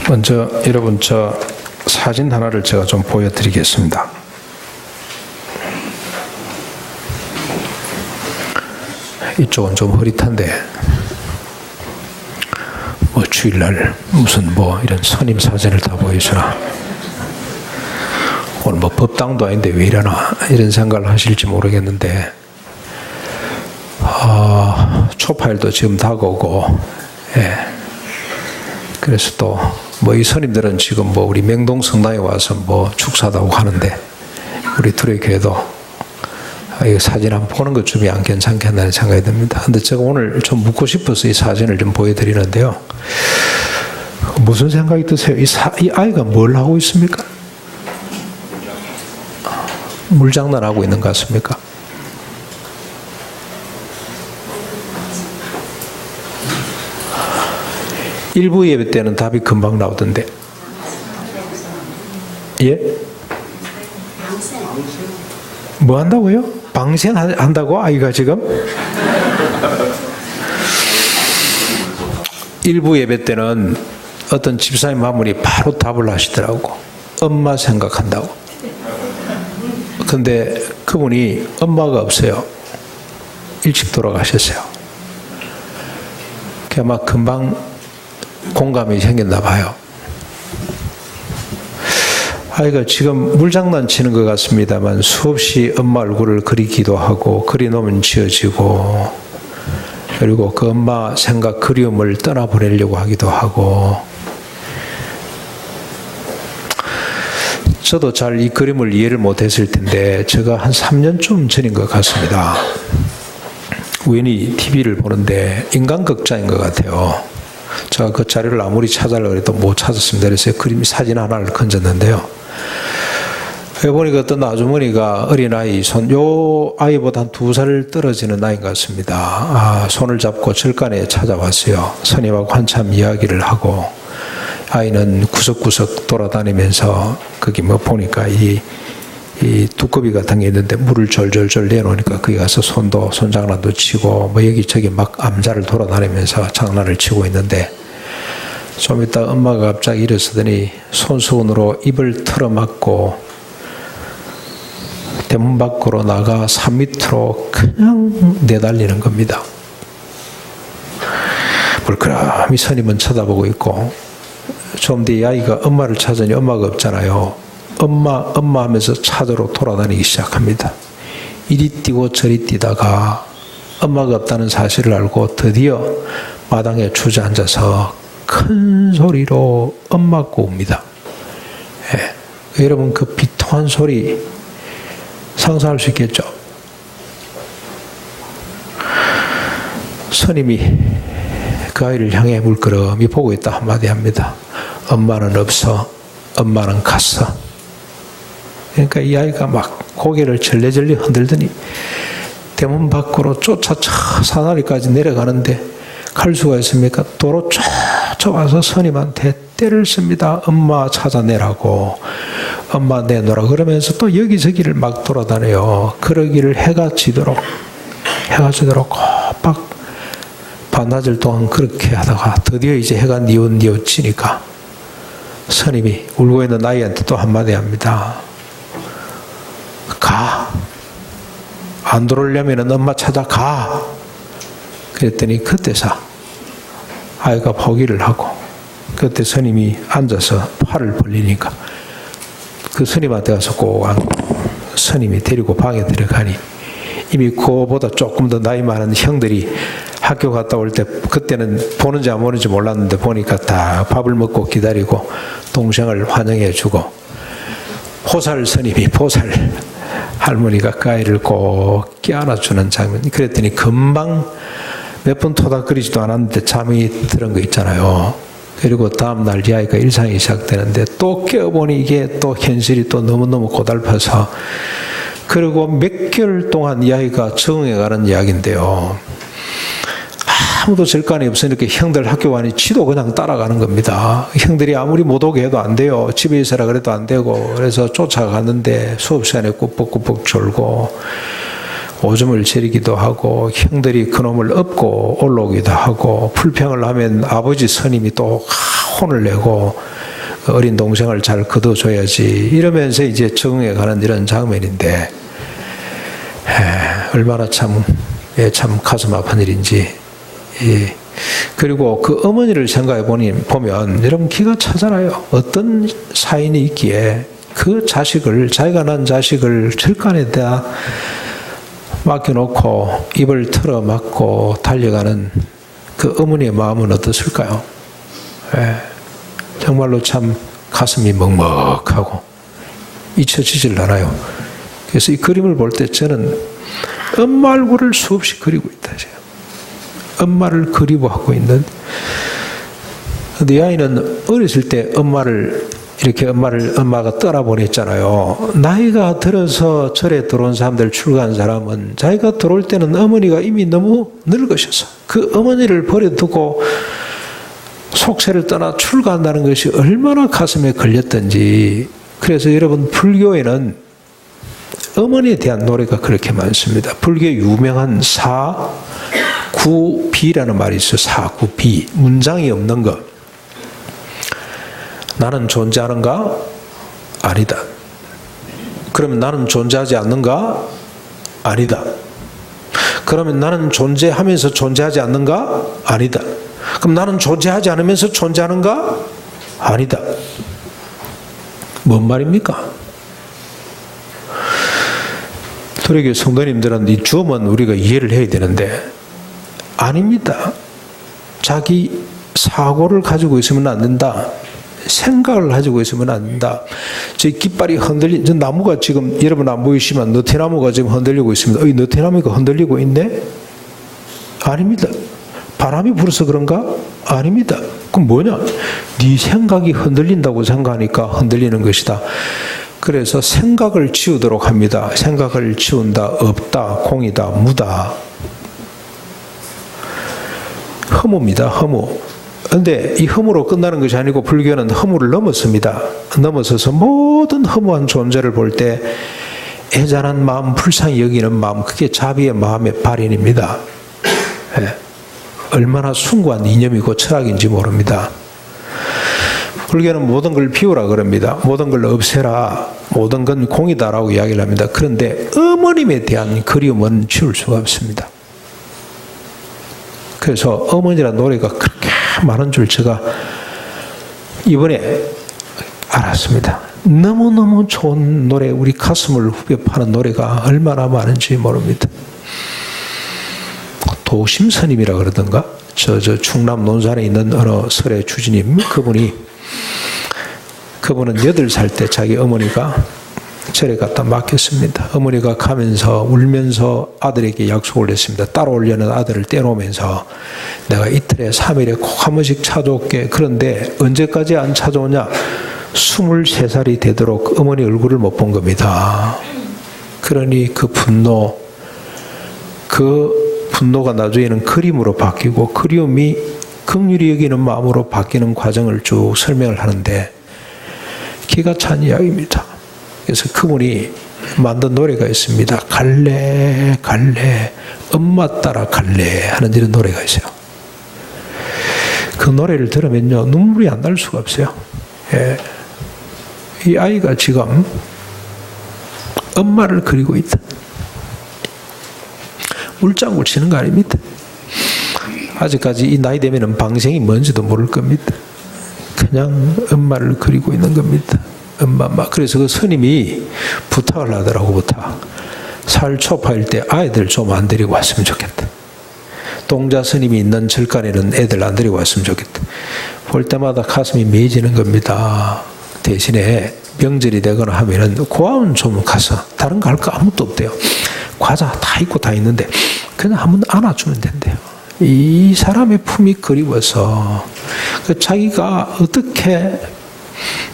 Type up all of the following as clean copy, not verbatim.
먼저 여러분 저 사진 하나를 제가 좀 보여드리겠습니다. 이쪽은 좀 흐릿한데 뭐 주일날 무슨 뭐 이런 선임 사진을 다 보여주나, 오늘 뭐 법당도 아닌데 왜 이러나 이런 생각을 하실지 모르겠는데, 초파일도 지금 다가오고, 예. 그래서 또 뭐 이 선임들은 지금 뭐 우리 명동 성당에 와서 뭐 축사다고 하는데, 우리 둘의 교회도 이 사진 한번 보는 것 좀 안 괜찮겠다는 생각이 듭니다. 근데 제가 오늘 좀 묻고 싶어서 이 사진을 좀 보여드리는데요. 무슨 생각이 드세요? 이 아이가 뭘 하고 있습니까? 물장난하고 있는 것 같습니까? 일부 예배 때는 답이 금방 나오던데. 예? 뭐 한다고요? 방생한다고? 아이가 지금? 일부 예배 때는 어떤 집사님 한 분이 바로 답을 하시더라고. 엄마 생각한다고. 근데 그분이 엄마가 없어요. 일찍 돌아가셨어요. 그냥 막 금방 공감이 생겼나 봐요. 아이가 지금 물장난 치는 것 같습니다만 수없이 엄마 얼굴을 그리기도 하고, 그려놓으면 지어지고, 그리고 그 엄마 생각 그리움을 떠나보내려고 하기도 하고. 저도 잘 이 그림을 이해를 못했을 텐데 제가 한 3년쯤 전인 것 같습니다. 우연히 TV를 보는데 인간극장인 것 같아요. 제가 그 자료를 아무리 찾으려고 해도 못 찾았습니다. 그래서 그림 사진 하나를 건졌는데요. 보니까 어떤 아주머니가 어린아이 요 아이보다 한 2살 떨어지는 나이인 것 같습니다. 손을 잡고 절간에 찾아왔어요. 스님하고 한참 이야기를 하고, 아이는 구석구석 돌아다니면서 거기 뭐 보니까 이 두꺼비 같은 게 있는데 물을 졸졸졸 내놓으니까 거기 가서 손장난도 치고 뭐 여기저기 막 암자를 돌아다니면서 장난을 치고 있는데, 좀 이따 엄마가 갑자기 일어서더니 손수건으로 입을 틀어막고 대문 밖으로 나가 산 밑으로 그냥 내달리는 겁니다. 물끄러미 스님은 쳐다보고 있고, 좀 뒤에 아이가 엄마를 찾으니 엄마가 없잖아요. 엄마 하면서 차도로 돌아다니기 시작합니다. 이리 뛰고 저리 뛰다가 엄마가 없다는 사실을 알고 드디어 마당에 주저앉아서 큰 소리로 엄마 꼬웁니다. 예. 여러분 그 비통한 소리 상상할 수 있겠죠? 스님이 그 아이를 향해 물끄러미 보고 있다 한마디 합니다. 엄마는 없어. 엄마는 갔어. 그러니까 이 아이가 막 고개를 절레절레 흔들더니 대문 밖으로 쫓아쳐 사다리까지 내려가는데 갈 수가 있습니까? 도로 쫓아와서 스님한테 떼를 씁니다. 엄마 찾아내라고, 엄마 내놓으라 그러면서 또 여기저기를 막 돌아다녀요. 그러기를 해가 지도록 꼬박 반나절 동안 그렇게 하다가 드디어 이제 해가 뉘웃뉘웃지니까 스님이 울고 있는 아이한테 또 한마디 합니다. 가. 안 들어오려면 엄마 찾아가. 그랬더니 그때서 아이가 포기를 하고, 그때 스님이 앉아서 팔을 벌리니까 그 스님한테 가서 꼭 안고 스님이 데리고 방에 들어가니, 이미 그거보다 조금 더 나이 많은 형들이 학교 갔다 올 때, 그때는 보는지 안 보는지 몰랐는데 보니까 다 밥을 먹고 기다리고 동생을 환영해 주고, 보살 스님이 보살 할머니가 그 아이를 꼭 껴안아주는 장면. 그랬더니 금방 몇 번 토닥거리지도 않았는데 잠이 드는 거 있잖아요. 그리고 다음날 이 아이가 일상이 시작되는데 또 깨어보니 이게 또 현실이 또 너무너무 고달파서, 그리고 몇 개월 동안 이 아이가 적응해가는 이야기인데요. 아무도 절간이 없으니까 형들 학교 가니 지도 그냥 따라가는 겁니다. 형들이 아무리 못 오게 해도 안 돼요. 집에 있으라 그래도 안 되고, 그래서 쫓아가는데 수업 시간에 꾸벅꾸벅 졸고 오줌을 지리기도 하고, 형들이 그놈을 업고 올라오기도 하고, 불평을 하면 아버지 스님이 또 혼을 내고, 어린 동생을 잘 거둬줘야지 이러면서 이제 적응해 가는 이런 장면인데 얼마나 참 가슴 아픈 일인지. 그리고 그 어머니를 생각해 보면 여러분 기가 차잖아요. 어떤 사인이 있기에 그 자식을, 자기가 낳은 자식을 절간에다 맡겨놓고 입을 틀어 막고 달려가는 그 어머니의 마음은 어떻을까요? 정말로 참 가슴이 먹먹하고 잊혀지질 않아요. 그래서 이 그림을 볼 때 저는 엄마 얼굴을 수없이 그리고 있다. 엄마를 그리워하고 있는. 근데 이 아이는 어렸을 때 엄마가 떠나보냈잖아요. 나이가 들어서 절에 들어온 사람들, 출가한 사람은 자기가 들어올 때는 어머니가 이미 너무 늙으셔서 그 어머니를 버려두고 속세를 떠나 출가한다는 것이 얼마나 가슴에 걸렸던지. 그래서 여러분 불교에는 어머니에 대한 노래가 그렇게 많습니다. 불교의 유명한 사구비라는 말이 있어요. 사구비. 문장이 없는 것. 나는 존재하는가? 아니다. 그러면 나는 존재하지 않는가? 아니다. 그러면 나는 존재하면서 존재하지 않는가? 아니다. 그럼 나는 존재하지 않으면서 존재하는가? 아니다. 뭔 말입니까? 도리교 성도님들은 이 주어만 우리가 이해를 해야 되는데 아닙니다. 자기 사고를 가지고 있으면 안 된다. 생각을 가지고 있으면 안 된다. 저 깃발이 흔들린, 저 나무가 지금 여러분 안 보이시면 너태나무가 지금 흔들리고 있습니다. 너태나무가 흔들리고 있네? 아닙니다. 바람이 불어서 그런가? 아닙니다. 그럼 뭐냐? 네 생각이 흔들린다고 생각하니까 흔들리는 것이다. 그래서 생각을 치우도록 합니다. 생각을 치운다. 없다. 공이다. 무다. 허무입니다. 허무. 그런데 이 허무로 끝나는 것이 아니고 불교는 허무를 넘었습니다. 넘어서서 모든 허무한 존재를 볼 때 애잔한 마음, 불쌍히 여기는 마음, 그게 자비의 마음의 발현입니다. 얼마나 숭고한 이념이고 철학인지 모릅니다. 불교는 모든 걸 비우라 그럽니다. 모든 걸 없애라. 모든 건 공이다라고 이야기를 합니다. 그런데 어머님에 대한 그리움은 지울 수가 없습니다. 그래서 어머니라는 노래가 그렇게 많은 줄 제가 이번에 알았습니다. 너무너무 좋은 노래, 우리 가슴을 후벼 파는 노래가 얼마나 많은지 모릅니다. 도심스님이라 그러던가? 저 충남 논산에 있는 어느 설의 주지님, 그분은 8살 때 자기 어머니가 절에 갖다 맡겼습니다. 어머니가 가면서 울면서 아들에게 약속을 했습니다. 따라오려는 아들을 떼놓으면서 내가 이틀에 3일에 꼭 한 번씩 찾아올게. 그런데 언제까지 안 찾아오냐? 23살이 되도록 어머니 얼굴을 못 본 겁니다. 그러니 그 분노가 나중에는 그림으로 바뀌고 그리움이 긍휼히 여기는 마음으로 바뀌는 과정을 쭉 설명을 하는데 기가 찬 이야기입니다. 그래서 그분이 만든 노래가 있습니다. 갈래 갈래 엄마 따라 갈래 하는 이런 노래가 있어요. 그 노래를 들으면요 눈물이 안 날 수가 없어요. 이 아이가 지금 엄마를 그리고 있다. 울장구 치는 거 아닙니다. 아직까지 이 나이 되면은 방생이 뭔지도 모를 겁니다. 그냥 엄마를 그리고 있는 겁니다. 엄마. 그래서 그 스님이 부탁을 하더라고, 부탁. 살 초파일 때 아이들 좀 안 데리고 왔으면 좋겠다. 동자 스님이 있는 절간에는 애들 안 데리고 왔으면 좋겠다. 볼 때마다 가슴이 메어지는 겁니다. 대신에 명절이 되거나 하면은 고아원 좀 가서 다른 거 할 거 아무것도 없대요. 과자 다 있고 다 있는데 그냥 한번 안아주면 된대요. 이 사람의 품이 그리워서 자기가 어떻게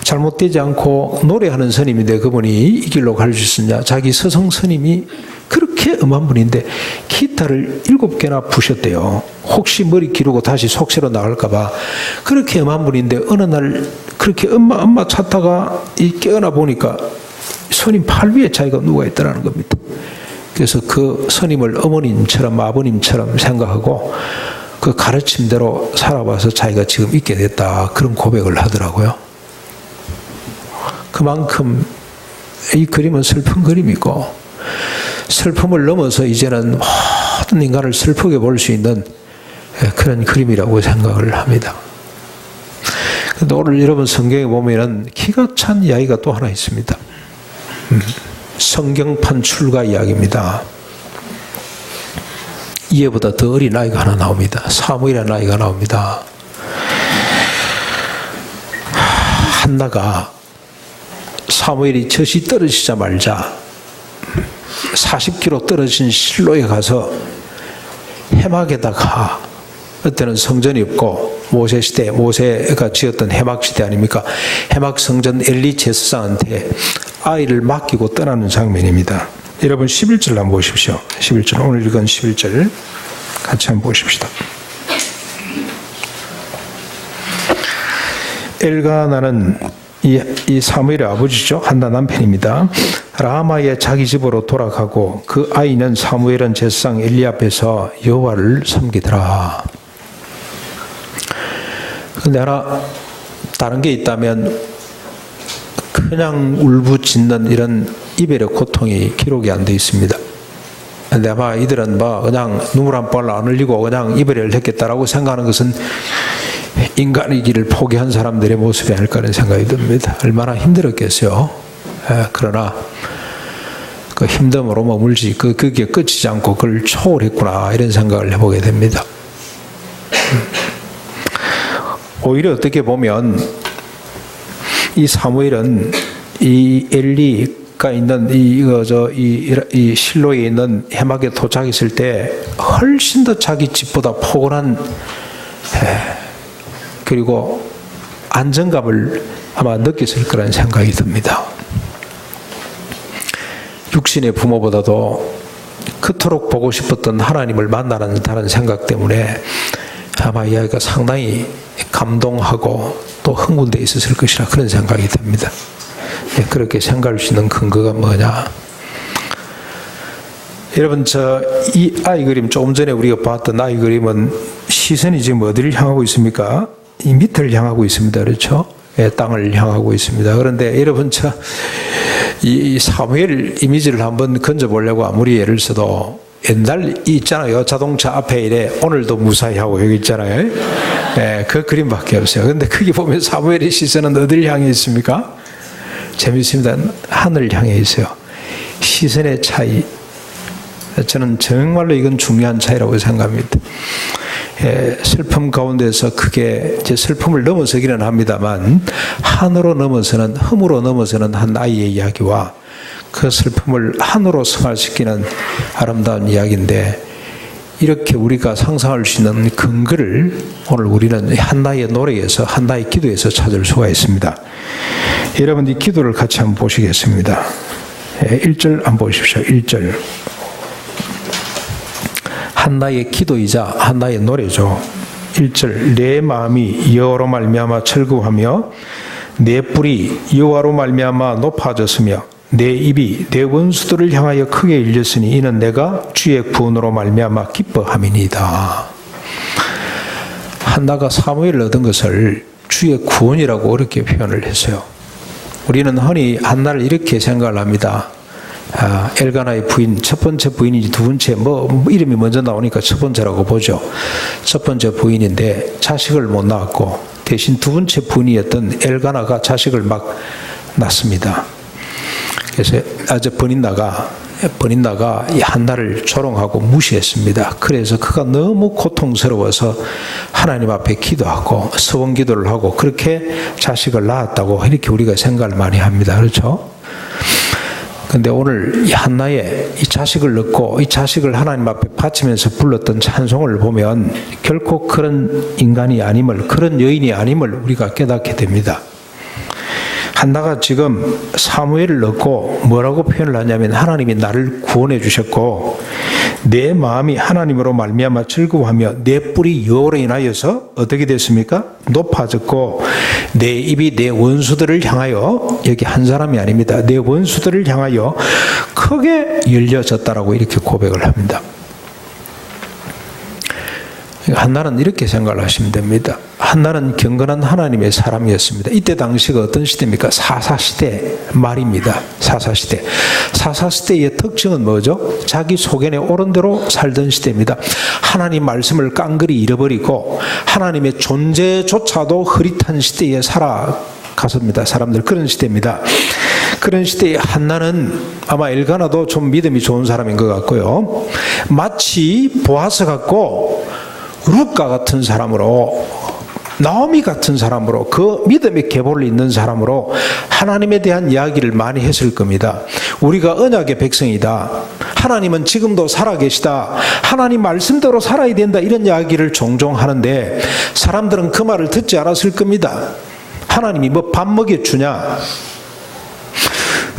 잘못되지 않고 노래하는 스님인데 그분이 이 길로 갈 수 있었냐. 자기 스승 스님이 그렇게 엄한 분인데 기타를 7개나 부셨대요. 혹시 머리 기르고 다시 속세로 나갈까 봐. 그렇게 엄한 분인데 어느 날 그렇게 엄마 찾다가 깨어나 보니까 스님 팔 위에 자기가 누워 있더라는 겁니다. 그래서 그 스님을 어머님처럼 아버님처럼 생각하고 그 가르침대로 살아와서 자기가 지금 있게 됐다. 그런 고백을 하더라고요. 그만큼 이 그림은 슬픈 그림이고 슬픔을 넘어서 이제는 모든 인간을 슬프게 볼 수 있는 그런 그림이라고 생각을 합니다. 그런데 오늘 여러분 성경에 보면은 기가 찬 이야기가 또 하나 있습니다. 성경판 출가 이야기입니다. 이해보다 더 어린 아이가 하나 나옵니다. 사무엘이라는 아이가 나옵니다. 한나가 사무엘이 젖이 떨어지자마자 40km 떨어진 실로에 가서 해막에다가, 그때는 성전이 없고 모세 시대, 모세가 지었던 해막 시대 아닙니까? 해막 성전 엘리 제사장한테 아이를 맡기고 떠나는 장면입니다. 여러분 11절 한번 보십시오. 11절, 오늘 읽은 11절 같이 한번 보십시다. 엘가나는 이 사무엘의 아버지죠. 한나 남편입니다. 라마의 자기 집으로 돌아가고 그 아이는 사무엘은 제사장 엘리 앞에서 여호와를 섬기더라. 근데 하나 다른 게 있다면 그냥 울부짖는 이런 이별의 고통이 기록이 안 돼 있습니다. 근데 아마 이들은 그냥 눈물 한 발 안 흘리고 그냥 이별을 했겠다라고 생각하는 것은 인간의 길을 포기한 사람들의 모습이 아닐까 하는 생각이 듭니다. 얼마나 힘들었겠어요. 그러나 그 힘듦으로 머물지 그게 끝이지 않고 그걸 초월했구나 이런 생각을 해보게 됩니다. 오히려 어떻게 보면 이 사무엘은 이 엘리가 있는 이 실로에 있는 해막에 도착했을 때 훨씬 더 자기 집보다 포근한 그리고 안정감을 아마 느꼈을 거라는 생각이 듭니다. 육신의 부모보다도 그토록 보고 싶었던 하나님을 만나는 다른 생각 때문에 아마 이 아이가 상당히 감동하고 또 흥분되어 있었을 것이라 그런 생각이 듭니다. 그렇게 생각할 수 있는 근거가 뭐냐? 여러분, 이 아이 그림, 조금 전에 우리가 봤던 아이 그림은 시선이 지금 어디를 향하고 있습니까? 이 밑을 향하고 있습니다. 그렇죠? 땅을 향하고 있습니다. 그런데 여러분, 이 사무엘 이미지를 한번 건져보려고 아무리 예를 써도 옛날 있잖아요. 자동차 앞에 이래 오늘도 무사히 하고 여기 있잖아요. 그 그림밖에 없어요. 그런데 거기 보면 사무엘의 시선은 어디를 향해 있습니까? 재밌습니다. 하늘을 향해 있어요. 시선의 차이. 저는 정말로 이건 중요한 차이라고 생각합니다. 슬픔 가운데서 그게 제 슬픔을 넘어서기는 합니다만 한으로 넘어서는, 흠으로 넘어서는 한 아이의 이야기와 그 슬픔을 한으로 승화시키는 아름다운 이야기인데, 이렇게 우리가 상상할 수 있는 근거를 오늘 우리는 한나의 노래에서, 한나의 기도에서 찾을 수가 있습니다. 여러분, 이 기도를 같이 한번 보시겠습니다. 1절 한번 보십시오. 1절. 한나의 기도이자 한나의 노래죠. 1절. 내 마음이 여호와로 말미암아 철구하며 내 뿔이 여호와로 말미암아 높아졌으며 내 입이 내 원수들을 향하여 크게 일렸으니 이는 내가 주의 구원으로 말미암아 기뻐함이니이다. 한나가 사무엘을 얻은 것을 주의 구원이라고 어렵게 표현을 했어요. 우리는 흔히 한나를 이렇게 생각을 합니다. 엘가나의 부인, 첫 번째 부인인지 두 번째, 이름이 먼저 나오니까 첫 번째라고 보죠. 첫 번째 부인인데 자식을 못 낳았고 대신 두 번째 부인이었던 엘가나가 자식을 막 낳습니다. 그래서 버닌나가 이 한나를 조롱하고 무시했습니다. 그래서 그가 너무 고통스러워서 하나님 앞에 기도하고 서원 기도를 하고 그렇게 자식을 낳았다고 이렇게 우리가 생각을 많이 합니다. 그렇죠? 근데 오늘 이 한나의 이 자식을 낳고 이 자식을 하나님 앞에 바치면서 불렀던 찬송을 보면 결코 그런 인간이 아님을, 그런 여인이 아님을 우리가 깨닫게 됩니다. 한나가 지금 사무엘을 낳고 뭐라고 표현을 하냐면 하나님이 나를 구원해 주셨고 내 마음이 하나님으로 말미암아 즐거워하며 내 뿔이 여호와로 인하여서 어떻게 됐습니까? 높아졌고 내 입이 내 원수들을 향하여, 여기 한 사람이 아닙니다. 내 원수들을 향하여 크게 열려졌다라고 이렇게 고백을 합니다. 한나는 이렇게 생각을 하시면 됩니다. 한나는 경건한 하나님의 사람이었습니다. 이때 당시가 어떤 시대입니까? 사사시대 말입니다. 사사시대. 사사시대의 특징은 뭐죠? 자기 소견에 옳은 대로 살던 시대입니다. 하나님 말씀을 깡그리 잃어버리고 하나님의 존재조차도 흐릿한 시대에 살아갔습니다. 사람들 그런 시대입니다. 그런 시대에 한나는 아마 엘가나도 좀 믿음이 좋은 사람인 것 같고요. 마치 보아스 같고 룻가 같은 사람으로, 나오미 같은 사람으로, 그 믿음의 계보를 잇는 사람으로 하나님에 대한 이야기를 많이 했을 겁니다. 우리가 언약의 백성이다. 하나님은 지금도 살아계시다. 하나님 말씀대로 살아야 된다. 이런 이야기를 종종 하는데 사람들은 그 말을 듣지 않았을 겁니다. 하나님이 뭐 밥 먹여주냐?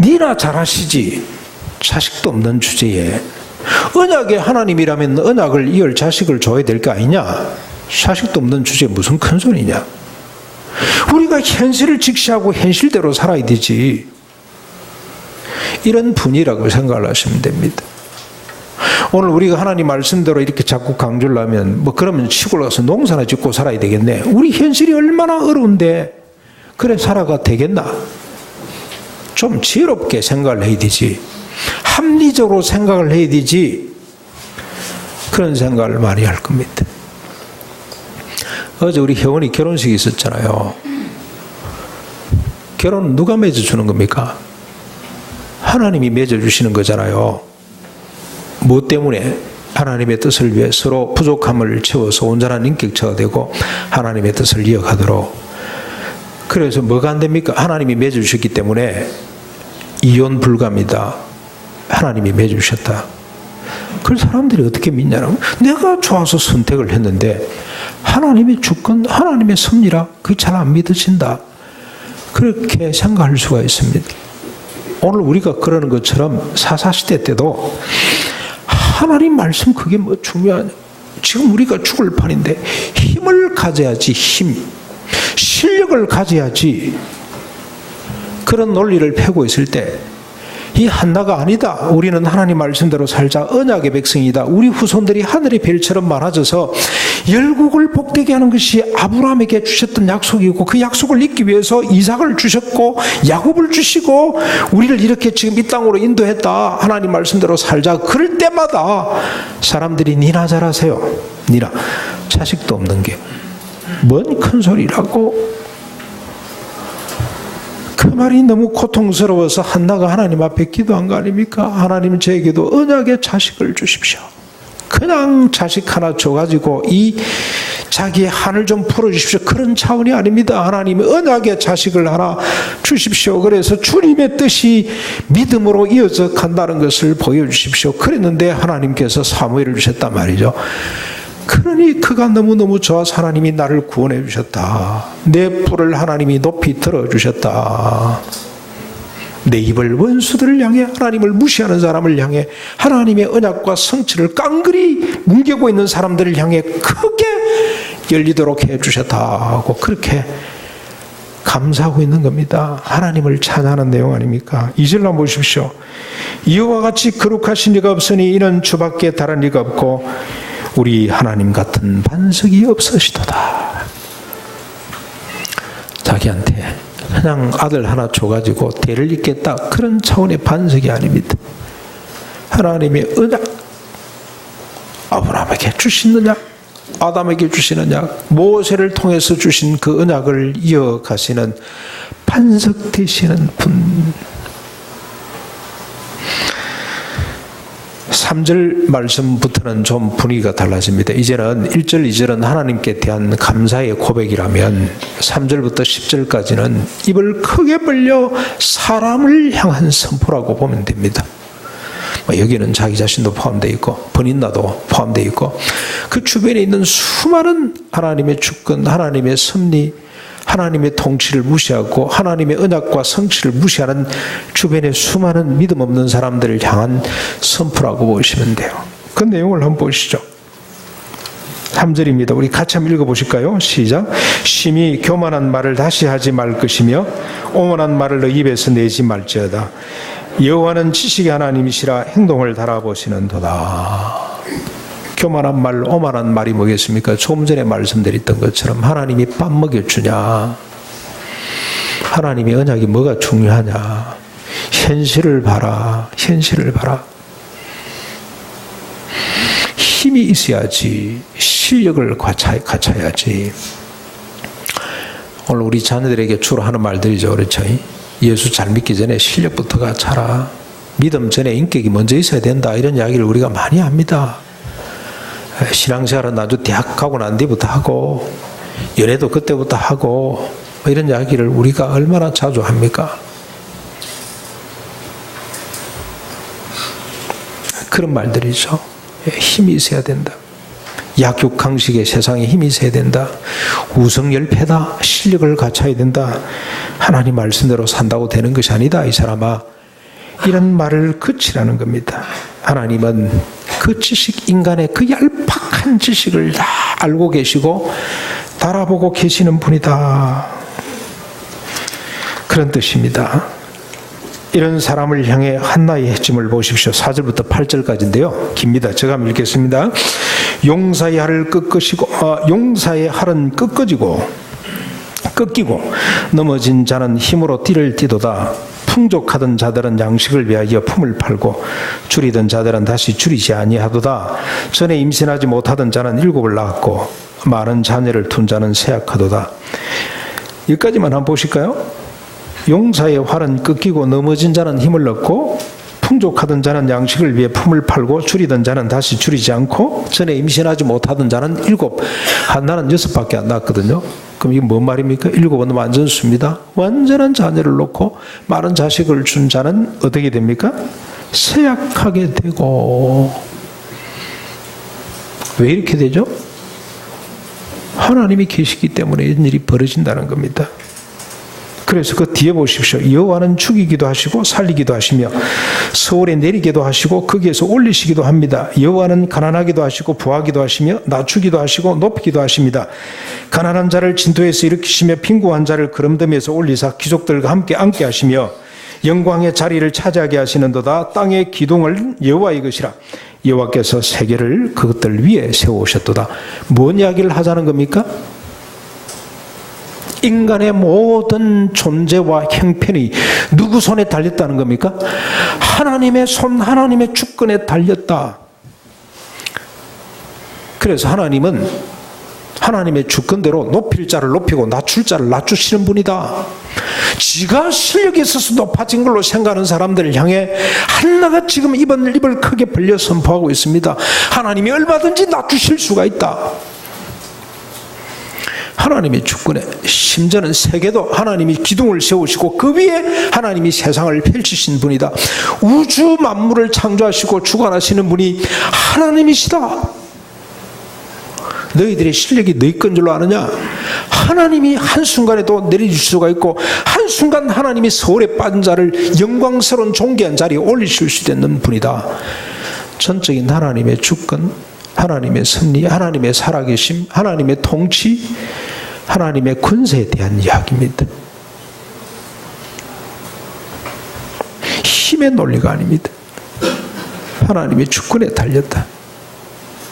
니나 잘하시지. 자식도 없는 주제에 언약의 하나님이라면 언약을 이을 자식을 줘야 될 거 아니냐? 자식도 없는 주제에 무슨 큰 소리냐? 우리가 현실을 직시하고 현실대로 살아야 되지. 이런 분이라고 생각을 하시면 됩니다. 오늘 우리가 하나님 말씀대로 이렇게 자꾸 강조를 하면 뭐 그러면 시골 가서 농사나 짓고 살아야 되겠네. 우리 현실이 얼마나 어려운데 그래 살아가 되겠나? 좀 지혜롭게 생각을 해야 되지. 합리적으로 생각을 해야 되지. 그런 생각을 많이 할 겁니다. 어제 우리 혜원이 결혼식이 있었잖아요. 결혼은 누가 맺어주는 겁니까? 하나님이 맺어주시는 거잖아요. 무엇 때문에? 하나님의 뜻을 위해 서로 부족함을 채워서 온전한 인격체가 되고 하나님의 뜻을 이어가도록. 그래서 뭐가 안 됩니까? 하나님이 맺어주셨기 때문에 이혼 불가입니다. 하나님이 맺어주셨다. 그걸 사람들이 어떻게 믿냐면 내가 좋아서 선택을 했는데 하나님의 주권, 하나님의 섭리라 그게 잘 안 믿어진다. 그렇게 생각할 수가 있습니다. 오늘 우리가 그러는 것처럼 사사시대 때도 하나님 말씀 그게 뭐 중요하냐. 지금 우리가 죽을 판인데 힘을 가져야지. 힘. 실력을 가져야지. 그런 논리를 펴고 있을 때 이 한나가 아니다. 우리는 하나님 말씀대로 살자. 언약의 백성이다. 우리 후손들이 하늘의 별처럼 많아져서 열국을 복되게 하는 것이 아브라함에게 주셨던 약속이고 그 약속을 잇기 위해서 이삭을 주셨고 야곱을 주시고 우리를 이렇게 지금 이 땅으로 인도했다. 하나님 말씀대로 살자. 그럴 때마다 사람들이 니나 잘하세요. 니나. 자식도 없는 게 뭔 큰 소리라고. 그 말이 너무 고통스러워서 한나가 하나님 앞에 기도한 거 아닙니까? 하나님 저에게도 언약의 자식을 주십시오. 그냥 자식 하나 줘가지고 이 자기의 한을 좀 풀어주십시오. 그런 차원이 아닙니다. 하나님이 언약의 자식을 하나 주십시오. 그래서 주님의 뜻이 믿음으로 이어져 간다는 것을 보여주십시오. 그랬는데 하나님께서 사무엘을 주셨단 말이죠. 그러니 그가 너무너무 좋아서 하나님이 나를 구원해 주셨다. 내 뿔을 하나님이 높이 들어주셨다. 내 입을 원수들을 향해, 하나님을 무시하는 사람을 향해, 하나님의 언약과 성취를 깡그리 뭉개고 있는 사람들을 향해 크게 열리도록 해 주셨다고 그렇게 감사하고 있는 겁니다. 하나님을 찬양하는 내용 아닙니까? 2절 한번 보십시오. 이와 같이 거룩하신 이가 없으니 이는 주밖에 다른 이가 없고 우리 하나님 같은 반석이 없으시도다. 자기한테 그냥 아들 하나 줘가지고 대를 잇겠다 그런 차원의 반석이 아닙니다. 하나님의 언약, 아브라함에게 주시느냐, 아담에게 주시느냐, 모세를 통해서 주신 그 언약을 이어가시는 반석 되시는 분. 3절 말씀부터는 좀 분위기가 달라집니다. 이제는 1절, 2절은 하나님께 대한 감사의 고백이라면 3절부터 10절까지는 입을 크게 벌려 사람을 향한 선포라고 보면 됩니다. 여기는 자기 자신도 포함되어 있고 번인나도 포함되어 있고 그 주변에 있는 수많은 하나님의 주권, 하나님의 섭리, 하나님의 통치를 무시하고 하나님의 언약과 성취를 무시하는 주변의 수많은 믿음 없는 사람들을 향한 선포라고 보시면 돼요. 그 내용을 한번 보시죠. 3절입니다. 우리 같이 한번 읽어보실까요? 시작. 심히 교만한 말을 다시 하지 말 것이며 오만한 말을 너 입에서 내지 말지어다. 여호와는 지식의 하나님이시라 행동을 달아보시는도다. 교만한 말, 오만한 말이 뭐겠습니까? 조금 전에 말씀드렸던 것처럼 하나님이 밥 먹여주냐, 하나님의 언약이 뭐가 중요하냐, 현실을 봐라, 현실을 봐라. 힘이 있어야지, 실력을 갖춰야지. 오늘 우리 자녀들에게 주로 하는 말들이죠, 그렇죠? 예수 잘 믿기 전에 실력부터 갖춰라. 믿음 전에 인격이 먼저 있어야 된다. 이런 이야기를 우리가 많이 합니다. 신앙생활은 아주 대학 가고 난 뒤부터 하고, 연애도 그때부터 하고, 이런 이야기를 우리가 얼마나 자주 합니까? 그런 말들이죠. 힘이 있어야 된다. 약육강식의 세상에 힘이 있어야 된다. 우성열패다. 실력을 갖춰야 된다. 하나님 말씀대로 산다고 되는 것이 아니다, 이 사람아. 이런 말을 그치라는 겁니다. 하나님은 그 지식, 인간의 그 얄팍한 지식을 다 알고 계시고 달아보고 계시는 분이다. 그런 뜻입니다. 이런 사람을 향해 한나의 해침을 보십시오. 4절부터 8절까지인데요. 깁니다. 제가 한번 읽겠습니다. 용사의 할을 용사의 할은 꺾이고 넘어진 자는 힘으로 띠를 띠도다. 풍족하던 자들은 양식을 위하여 품을 팔고 줄이던 자들은 다시 줄이지 아니하도다. 전에 임신하지 못하던 자는 7을 낳았고 많은 자녀를 둔 자는 쇠약하도다. 여기까지만 한번 보실까요? 용사의 활은 꺾이고 넘어진 자는 힘을 얻고 풍족하던 자는 양식을 위해 품을 팔고 줄이던 자는 다시 줄이지 않고 전에 임신하지 못하던 자는 7, 한나는 6밖에 안 낳았거든요. 그럼 이게 뭔 말입니까? 7은 완전 수입니다. 완전한 자녀를 놓고 많은 자식을 준 자는 어떻게 됩니까? 쇠약하게 되고. 왜 이렇게 되죠? 하나님이 계시기 때문에 이런 일이 벌어진다는 겁니다. 그래서 그 뒤에 보십시오. 여호와는 죽이기도 하시고 살리기도 하시며 서울에 내리기도 하시고 거기에서 올리시기도 합니다. 여호와는 가난하기도 하시고 부하기도 하시며 낮추기도 하시고 높이기도 하십니다. 가난한 자를 진토에서 일으키시며 빈궁한 자를 거름더미에서 올리사 귀족들과 함께 앉게 하시며 영광의 자리를 차지하게 하시는도다. 땅의 기둥을 여호와의 것이라. 여호와께서 세계를 그것들 위에 세우셨도다. 뭔 이야기를 하자는 겁니까? 인간의 모든 존재와 형편이 누구 손에 달렸다는 겁니까? 하나님의 손, 하나님의 주권에 달렸다. 그래서 하나님은 하나님의 주권대로 높일 자를 높이고 낮출 자를 낮추시는 분이다. 지가 실력이 있어서 높아진 걸로 생각하는 사람들을 향해 한나가 지금 입을 크게 벌려 선포하고 있습니다. 하나님이 얼마든지 낮추실 수가 있다. 하나님의 주권에, 심지어는 세계도 하나님이 기둥을 세우시고 그 위에 하나님이 세상을 펼치신 분이다. 우주 만물을 창조하시고 주관하시는 분이 하나님이시다. 너희들의 실력이 너희 건 줄로 아느냐? 하나님이 한순간에도 내려줄 수가 있고 한순간 하나님이 서울에 빠진 자를 영광스러운 존귀한 자리에 올리실 수 있는 분이다. 전적인 하나님의 주권, 하나님의 섭리, 하나님의 살아계심, 하나님의 통치, 하나님의 권세에 대한 이야기입니다. 힘의 논리가 아닙니다. 하나님의 주권에 달렸다.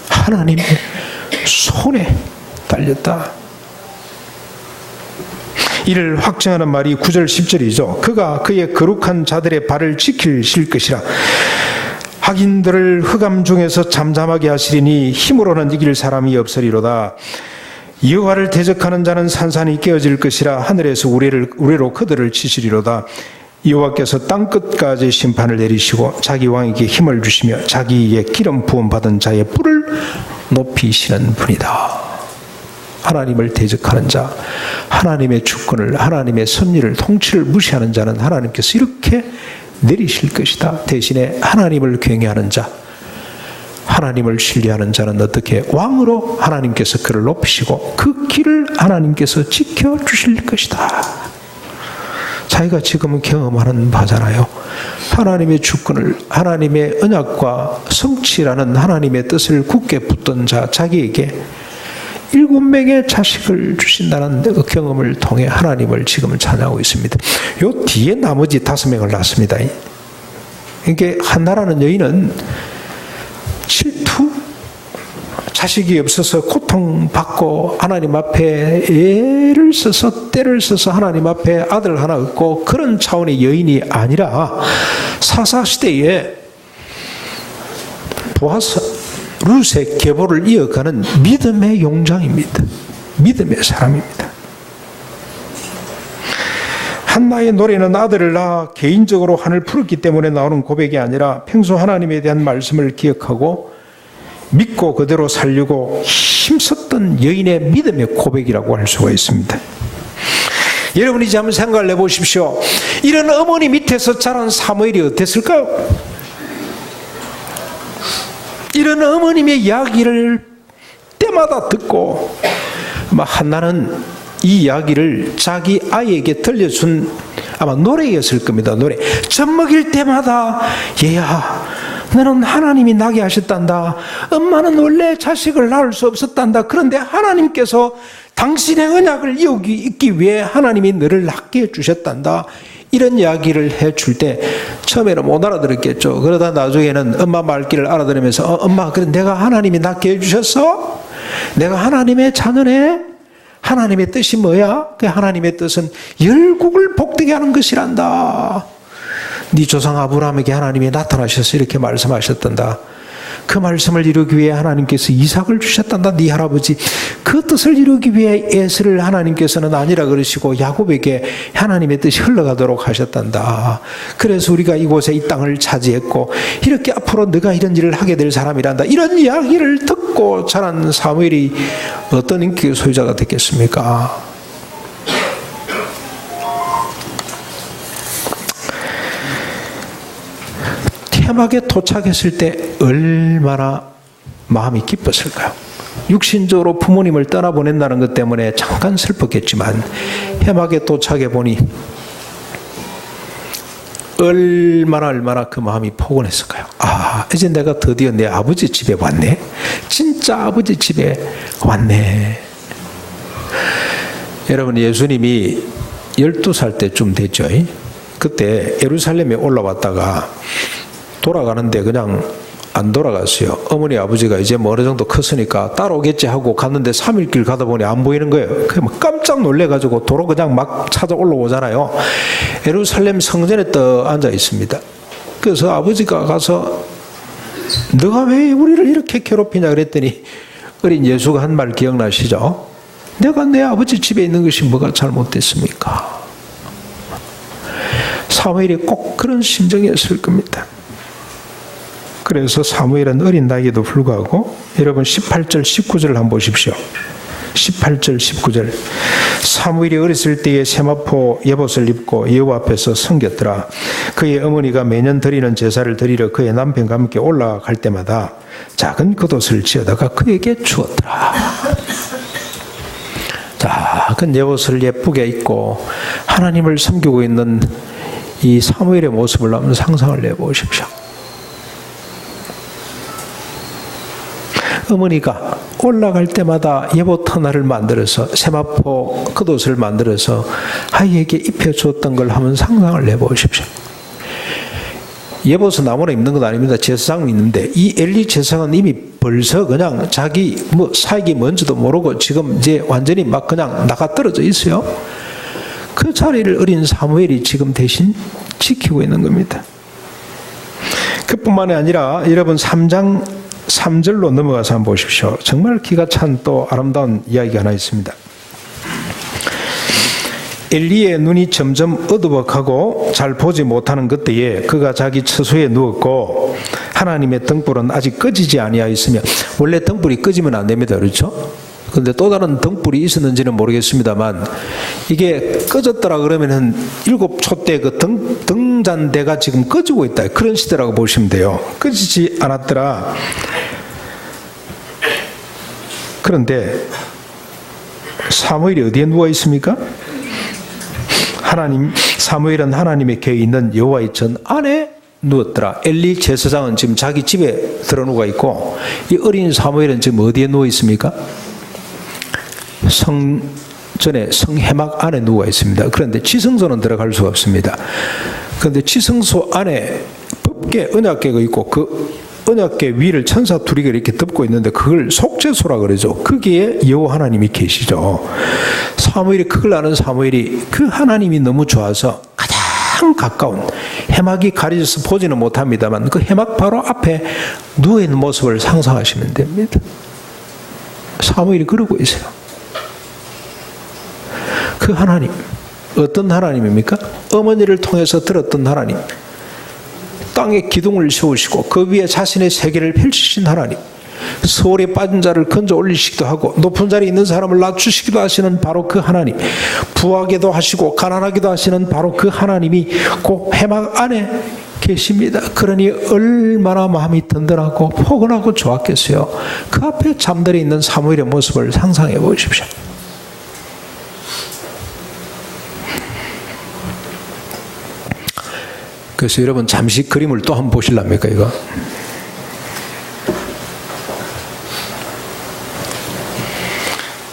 하나님의 손에 달렸다. 이를 확증하는 말이 9절 10절이죠. 그가 그의 거룩한 자들의 발을 지키실 것이라. 악인들을 흑암 중에서 잠잠하게 하시리니 힘으로는 이길 사람이 없으리로다. 여호와를 대적하는 자는 산산이 깨어질 것이라. 하늘에서 우레로 그들을 치시리로다. 여호와께서 땅끝까지 심판을 내리시고 자기 왕에게 힘을 주시며 자기의 기름 부음 받은 자의 뿔을 높이시는 분이다. 하나님을 대적하는 자, 하나님의 주권을, 하나님의 섭리를, 통치를 무시하는 자는 하나님께서 이렇게 내리실 것이다. 대신에 하나님을 경외하는 자, 하나님을 신뢰하는 자는 어떻게? 왕으로 하나님께서 그를 높이시고 그 길을 하나님께서 지켜주실 것이다. 자기가 지금 경험하는 바잖아요. 하나님의 주권을, 하나님의 언약과 성취라는 하나님의 뜻을 굳게 붙든 자, 자기에게 7명의 자식을 주신다는 그 경험을 통해 하나님을 지금 찬양하고 있습니다. 요 뒤에 나머지 5명을 낳습니다. 이게 한나라는 여인은 질투, 자식이 없어서 고통받고 하나님 앞에 애를 써서 때를 써서 하나님 앞에 아들 하나 얻고 그런 차원의 여인이 아니라 사사시대에 보아스 룻의 계보를 이어가는 믿음의 용장입니다. 믿음의 사람입니다. 한나의 노래는 아들을 낳아 개인적으로 한을 풀었기 때문에 나오는 고백이 아니라 평소 하나님에 대한 말씀을 기억하고 믿고 그대로 살려고 힘썼던 여인의 믿음의 고백이라고 할 수가 있습니다. 여러분이 이제 한번 생각을 해보십시오. 이런 어머니 밑에서 자란 사무엘이 어땠을까요? 이런 어머님의 이야기를 때마다 듣고 한나는 이 이야기를 자기 아이에게 들려준 아마 노래였을 겁니다. 노래. 젖 먹일 때마다 얘야 너는 하나님이 나게 하셨단다. 엄마는 원래 자식을 낳을 수 없었단다. 그런데 하나님께서 당신의 언약을 이어기 위해 하나님이 너를 낳게 해주셨단다. 이런 이야기를 해줄 때 처음에는 못 알아들었겠죠. 그러다 나중에는 엄마 말귀를 알아들으면서 엄마 그래 내가 하나님이 낳게 해주셨어? 내가 하나님의 자녀네? 하나님의 뜻이 뭐야? 그 하나님의 뜻은 열국을 복되게 하는 것이란다. 네 조상 아브라함에게 하나님이 나타나셔서 이렇게 말씀하셨단다. 그 말씀을 이루기 위해 하나님께서 이삭을 주셨단다. 네 할아버지 그 뜻을 이루기 위해 에스를 하나님께서는 아니라 그러시고 야곱에게 하나님의 뜻이 흘러가도록 하셨단다. 그래서 우리가 이곳에 이 땅을 차지했고 이렇게 앞으로 네가 이런 일을 하게 될 사람이란다. 이런 이야기를 듣고 자란 사무엘이 어떤 인격의 소유자가 됐겠습니까? 테막에 도착했을 때 얼마나 마음이 기뻤을까요? 육신적으로 부모님을 떠나보낸다는 것 때문에 잠깐 슬펐겠지만 해막에 도착해 보니 얼마나 그 마음이 포근했을까요? 아, 이제 내가 드디어 내 아버지 집에 왔네. 진짜 아버지 집에 왔네. 여러분, 예수님이 12살 때쯤 됐죠. 그때 예루살렘에 올라왔다가 돌아가는데 그냥 안 돌아갔어요. 어머니 아버지가 이제 어느 정도 컸으니까 따라오겠지 하고 갔는데 3일 길 가다 보니 안 보이는 거예요. 깜짝 놀래가지고 도로 그냥 막 찾아 올라오잖아요. 예루살렘 성전에 떠 앉아 있습니다. 그래서 아버지가 가서 너가 왜 우리를 이렇게 괴롭히냐 그랬더니 어린 예수가 한 말 기억나시죠? 내가 내 아버지 집에 있는 것이 뭐가 잘못됐습니까? 사무엘이 꼭 그런 심정이었을 겁니다. 그래서 사무엘은 어린 나이에도 불구하고 여러분 18절 19절을 한번 보십시오. 18절 19절 사무엘이 어렸을 때에 세마포 예봇을 입고 여호와 앞에서 섬겼더라. 그의 어머니가 매년 드리는 제사를 드리러 그의 남편과 함께 올라갈 때마다 작은 겉옷을 지어다가 그에게 주었더라. 작은 예봇을 예쁘게 입고 하나님을 섬기고 있는 이 사무엘의 모습을 한번 상상을 해보십시오. 어머니가 올라갈 때마다 예봇 하나를 만들어서 세마포 겉옷을 만들어서 아이에게 입혀주었던 걸 한번 상상을 해보십시오. 예봇은 아무나 입는 건 아닙니다. 제사장은 있는데 이 엘리 제사장은 이미 벌써 그냥 자기 사역이 뭔지도 모르고 지금 이제 완전히 막 그냥 나가 떨어져 있어요. 그 자리를 어린 사무엘이 지금 대신 지키고 있는 겁니다. 그뿐만이 아니라 여러분 3장 3절로 넘어가서 한번 보십시오. 정말 기가 찬 또 아름다운 이야기가 하나 있습니다. 엘리의 눈이 점점 어두워가고 잘 보지 못하는 그때에 그가 자기 처소에 누웠고 하나님의 등불은 아직 꺼지지 아니하였으며 원래 등불이 꺼지면 안 됩니다. 그렇죠? 그런데 또 다른 등불이 있었는지는 모르겠습니다만 이게 꺼졌더라 그러면은 7촛대 그 등잔대가 지금 꺼지고 있다. 그런 시대라고 보시면 돼요. 꺼지지 않았더라. 그런데 사무엘이 어디에 누워 있습니까? 사무엘은 하나님의 궤에 있는 여호와의 전 안에 누웠더라. 엘리 제사장은 지금 자기 집에 들어누워 있고 이 어린 사무엘은 지금 어디에 누워 있습니까? 성전의 성회막 안에 누워 있습니다. 그런데 지성소는 들어갈 수가 없습니다. 그런데 지성소 안에 법궤 언약궤가 있고 그 언약궤 위를 천사 둘이 이렇게 덮고 있는데 그걸 속죄소라 그러죠. 거기에 여호와 하나님이 계시죠. 사무엘이 그걸 아는 사무엘이 그 하나님이 너무 좋아서 가장 가까운 해막이 가려져서 보지는 못합니다만 그 해막 바로 앞에 누워있는 모습을 상상하시면 됩니다. 사무엘이 그러고 있어요. 그 하나님 어떤 하나님입니까? 어머니를 통해서 들었던 하나님, 땅에 기둥을 세우시고 그 위에 자신의 세계를 펼치신 하나님, 소홀에 빠진 자를 건져 올리시기도 하고 높은 자리에 있는 사람을 낮추시기도 하시는 바로 그 하나님, 부하게도 하시고 가난하기도 하시는 바로 그 하나님이 그 해막 안에 계십니다. 그러니 얼마나 마음이 든든하고 포근하고 좋았겠어요. 그 앞에 잠들어 있는 사무엘의 모습을 상상해 보십시오. 그래서 여러분 잠시 그림을 또 한번 보실랍니까 이거?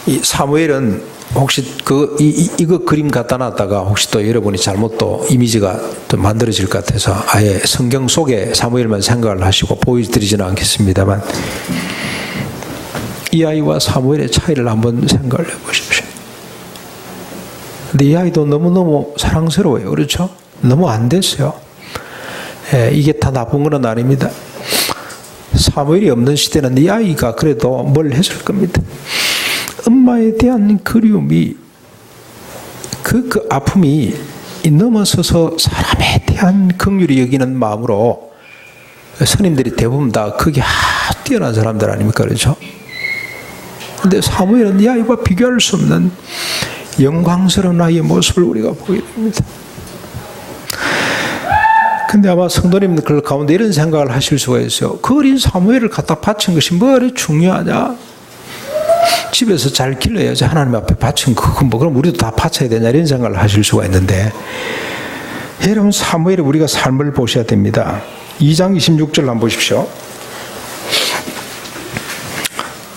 이 사무엘은 혹시 이거 그림 갖다 놨다가 혹시 또 여러분이 잘못 또 이미지가 또 만들어질 것 같아서 아예 성경 속에 사무엘만 생각을 하시고 보여드리지는 않겠습니다만 이 아이와 사무엘의 차이를 한번 생각을 해보십시오. 근데 이 아이도 너무너무 사랑스러워요. 그렇죠? 너무 안 됐어요. 이게 다 나쁜 건 아닙니다. 사무엘이 없는 시대는 이 아이가 그래도 뭘 했을 겁니다. 엄마에 대한 그리움이 그 아픔이 넘어서서 사람에 대한 긍휼히 여기는 마음으로 스님들이 대부분 다 그게 뛰어난 사람들 아닙니까? 그렇죠? 근데 사무엘은 이 아이와 비교할 수 없는 영광스러운 아이의 모습을 우리가 보게 됩니다. 근데 아마 성도님들 그 가운데 이런 생각을 하실 수가 있어요. 그 어린 사무엘을 갖다 바친 것이 뭐가 중요하냐? 집에서 잘 길러야지 하나님 앞에 바친 그건 뭐 그럼 우리도 다 바쳐야 되냐 이런 생각을 하실 수가 있는데 여러분 사무엘의 우리가 삶을 보셔야 됩니다. 2장 26절 한번 보십시오.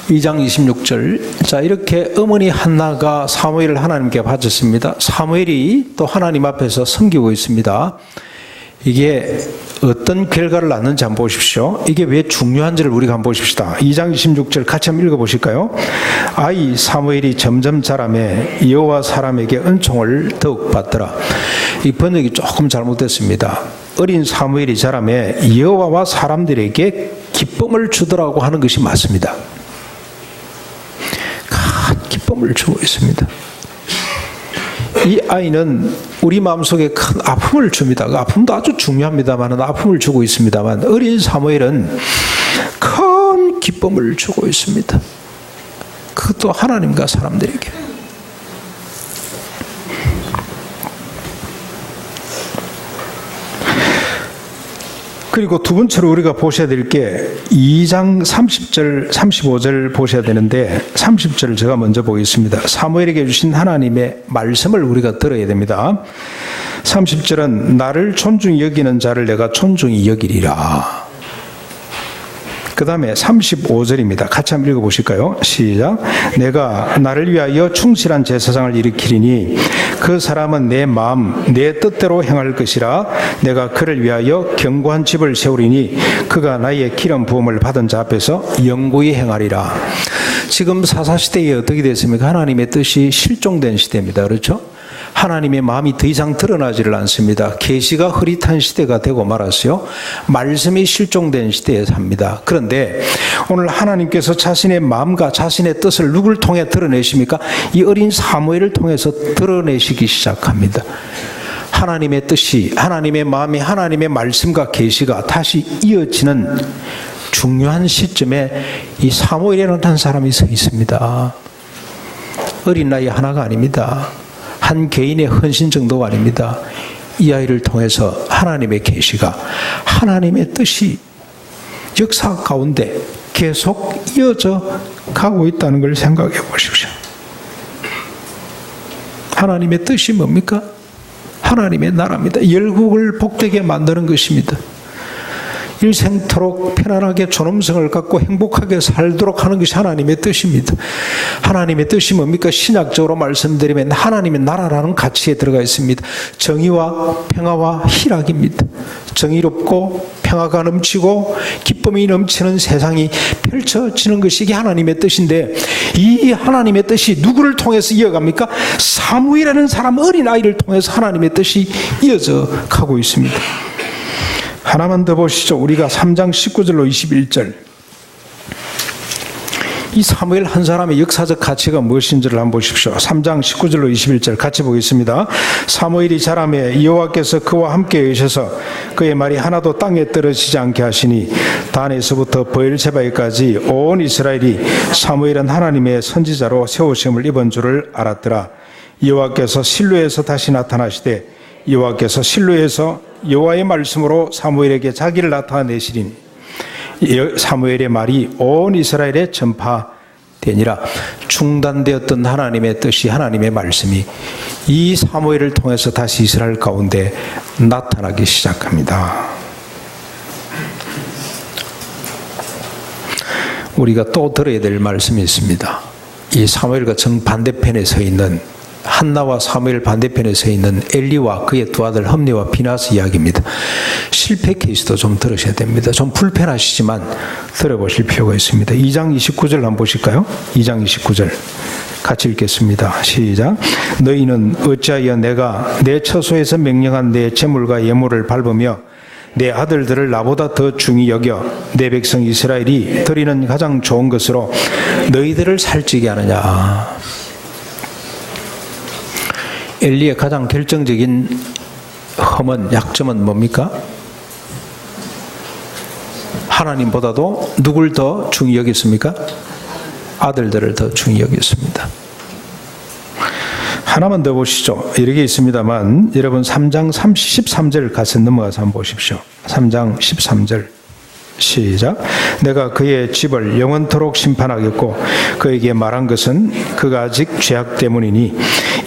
2장 26절. 자, 이렇게 어머니 한나가 사무엘을 하나님께 바쳤습니다. 사무엘이 또 하나님 앞에서 섬기고 있습니다. 이게 어떤 결과를 낳는지 한번 보십시오. 이게 왜 중요한지를 우리가 한번 보십시다. 2장 26절 같이 한번 읽어보실까요? 아이 사무엘이 점점 자라매 여호와 사람에게 은총을 더욱 받더라. 이 번역이 조금 잘못됐습니다. 어린 사무엘이 자라매 여호와와 사람들에게 기쁨을 주더라고 하는 것이 맞습니다. 큰 기쁨을 주고 있습니다. 이 아이는 우리 마음속에 큰 아픔을 줍니다. 그 아픔도 아주 중요합니다만 아픔을 주고 있습니다만 어린 사무엘은 큰 기쁨을 주고 있습니다. 그것도 하나님과 사람들에게. 그리고 두 번째로 우리가 보셔야 될 게 2장 30절, 35절 보셔야 되는데 30절을 제가 먼저 보겠습니다. 사무엘에게 주신 하나님의 말씀을 우리가 들어야 됩니다. 30절은 나를 존중히 여기는 자를 내가 존중히 여기리라. 그 다음에 35절입니다. 같이 한번 읽어보실까요? 시작. 내가 나를 위하여 충실한 제사장을 일으키리니 그 사람은 내 마음 내 뜻대로 행할 것이라. 내가 그를 위하여 견고한 집을 세우리니 그가 나의 기름 부음을 받은 자 앞에서 영구히 행하리라. 지금 사사시대에 어떻게 됐습니까? 하나님의 뜻이 실종된 시대입니다. 그렇죠? 하나님의 마음이 더 이상 드러나지를 않습니다. 계시가 흐릿한 시대가 되고 말았어요. 말씀이 실종된 시대에 삽니다. 그런데 오늘 하나님께서 자신의 마음과 자신의 뜻을 누굴 통해 드러내십니까? 이 어린 사무엘을 통해서 드러내시기 시작합니다. 하나님의 뜻이, 하나님의 마음이, 하나님의 말씀과 계시가 다시 이어지는 중요한 시점에 이 사무엘이라는 한 사람이 서 있습니다. 어린 나이 하나가 아닙니다. 한 개인의 헌신 정도가 아닙니다. 이 아이를 통해서 하나님의 계시가, 하나님의 뜻이 역사 가운데 계속 이어져 가고 있다는 걸 생각해 보십시오. 하나님의 뜻이 뭡니까? 하나님의 나라입니다. 열국을 복되게 만드는 것입니다. 일생토록 편안하게 존엄성을 갖고 행복하게 살도록 하는 것이 하나님의 뜻입니다. 하나님의 뜻이 뭡니까? 신약적으로 말씀드리면 하나님의 나라라는 가치에 들어가 있습니다. 정의와 평화와 희락입니다. 정의롭고 평화가 넘치고 기쁨이 넘치는 세상이 펼쳐지는 것이 이게 하나님의 뜻인데, 이 하나님의 뜻이 누구를 통해서 이어갑니까? 사무엘이라는 사람, 어린아이를 통해서 하나님의 뜻이 이어져 가고 있습니다. 하나만 더 보시죠. 우리가 3장 19절로 21절. 이 사무엘 한 사람의 역사적 가치가 무엇인지를 한번 보십시오. 3장 19절로 21절 같이 보겠습니다. 사무엘이 자라매 여호와께서 그와 함께 계셔서 그의 말이 하나도 땅에 떨어지지 않게 하시니 단에서부터 브엘세바에까지 온 이스라엘이 사무엘은 하나님의 선지자로 세우심을 입은 줄을 알았더라. 여호와께서 실로에서 다시 나타나시되 여호와께서 실로에서 여호와의 말씀으로 사무엘에게 자기를 나타내시리니 사무엘의 말이 온 이스라엘에 전파되니라. 중단되었던 하나님의 뜻이, 하나님의 말씀이 이 사무엘을 통해서 다시 이스라엘 가운데 나타나기 시작합니다. 우리가 또 들어야 될 말씀이 있습니다. 이 사무엘과 정반대편에 서 있는, 한나와 사무엘 반대편에 서 있는 엘리와 그의 두 아들 험리와 비나스 이야기입니다. 실패 케이스도 좀 들으셔야 됩니다. 좀 불편하시지만 들어보실 필요가 있습니다. 2장 29절 한번 보실까요? 2장 29절 같이 읽겠습니다. 시작. 너희는 어찌하여 내가 내 처소에서 명령한 내 제물과 예물을 밟으며 내 아들들을 나보다 더 중히 여겨 내 백성 이스라엘이 드리는 가장 좋은 것으로 너희들을 살찌게 하느냐. 엘리의 가장 결정적인 험은, 약점은 뭡니까? 하나님보다도 누굴 더 중히 여겼습니까? 아들들을 더 중히 여겼습니다. 하나만 더 보시죠. 이렇게 있습니다만 여러분 3장 13절 가서 넘어가서 한번 보십시오. 3장 13절 시작. 내가 그의 집을 영원토록 심판하겠고 그에게 말한 것은 그가 아직 죄악 때문이니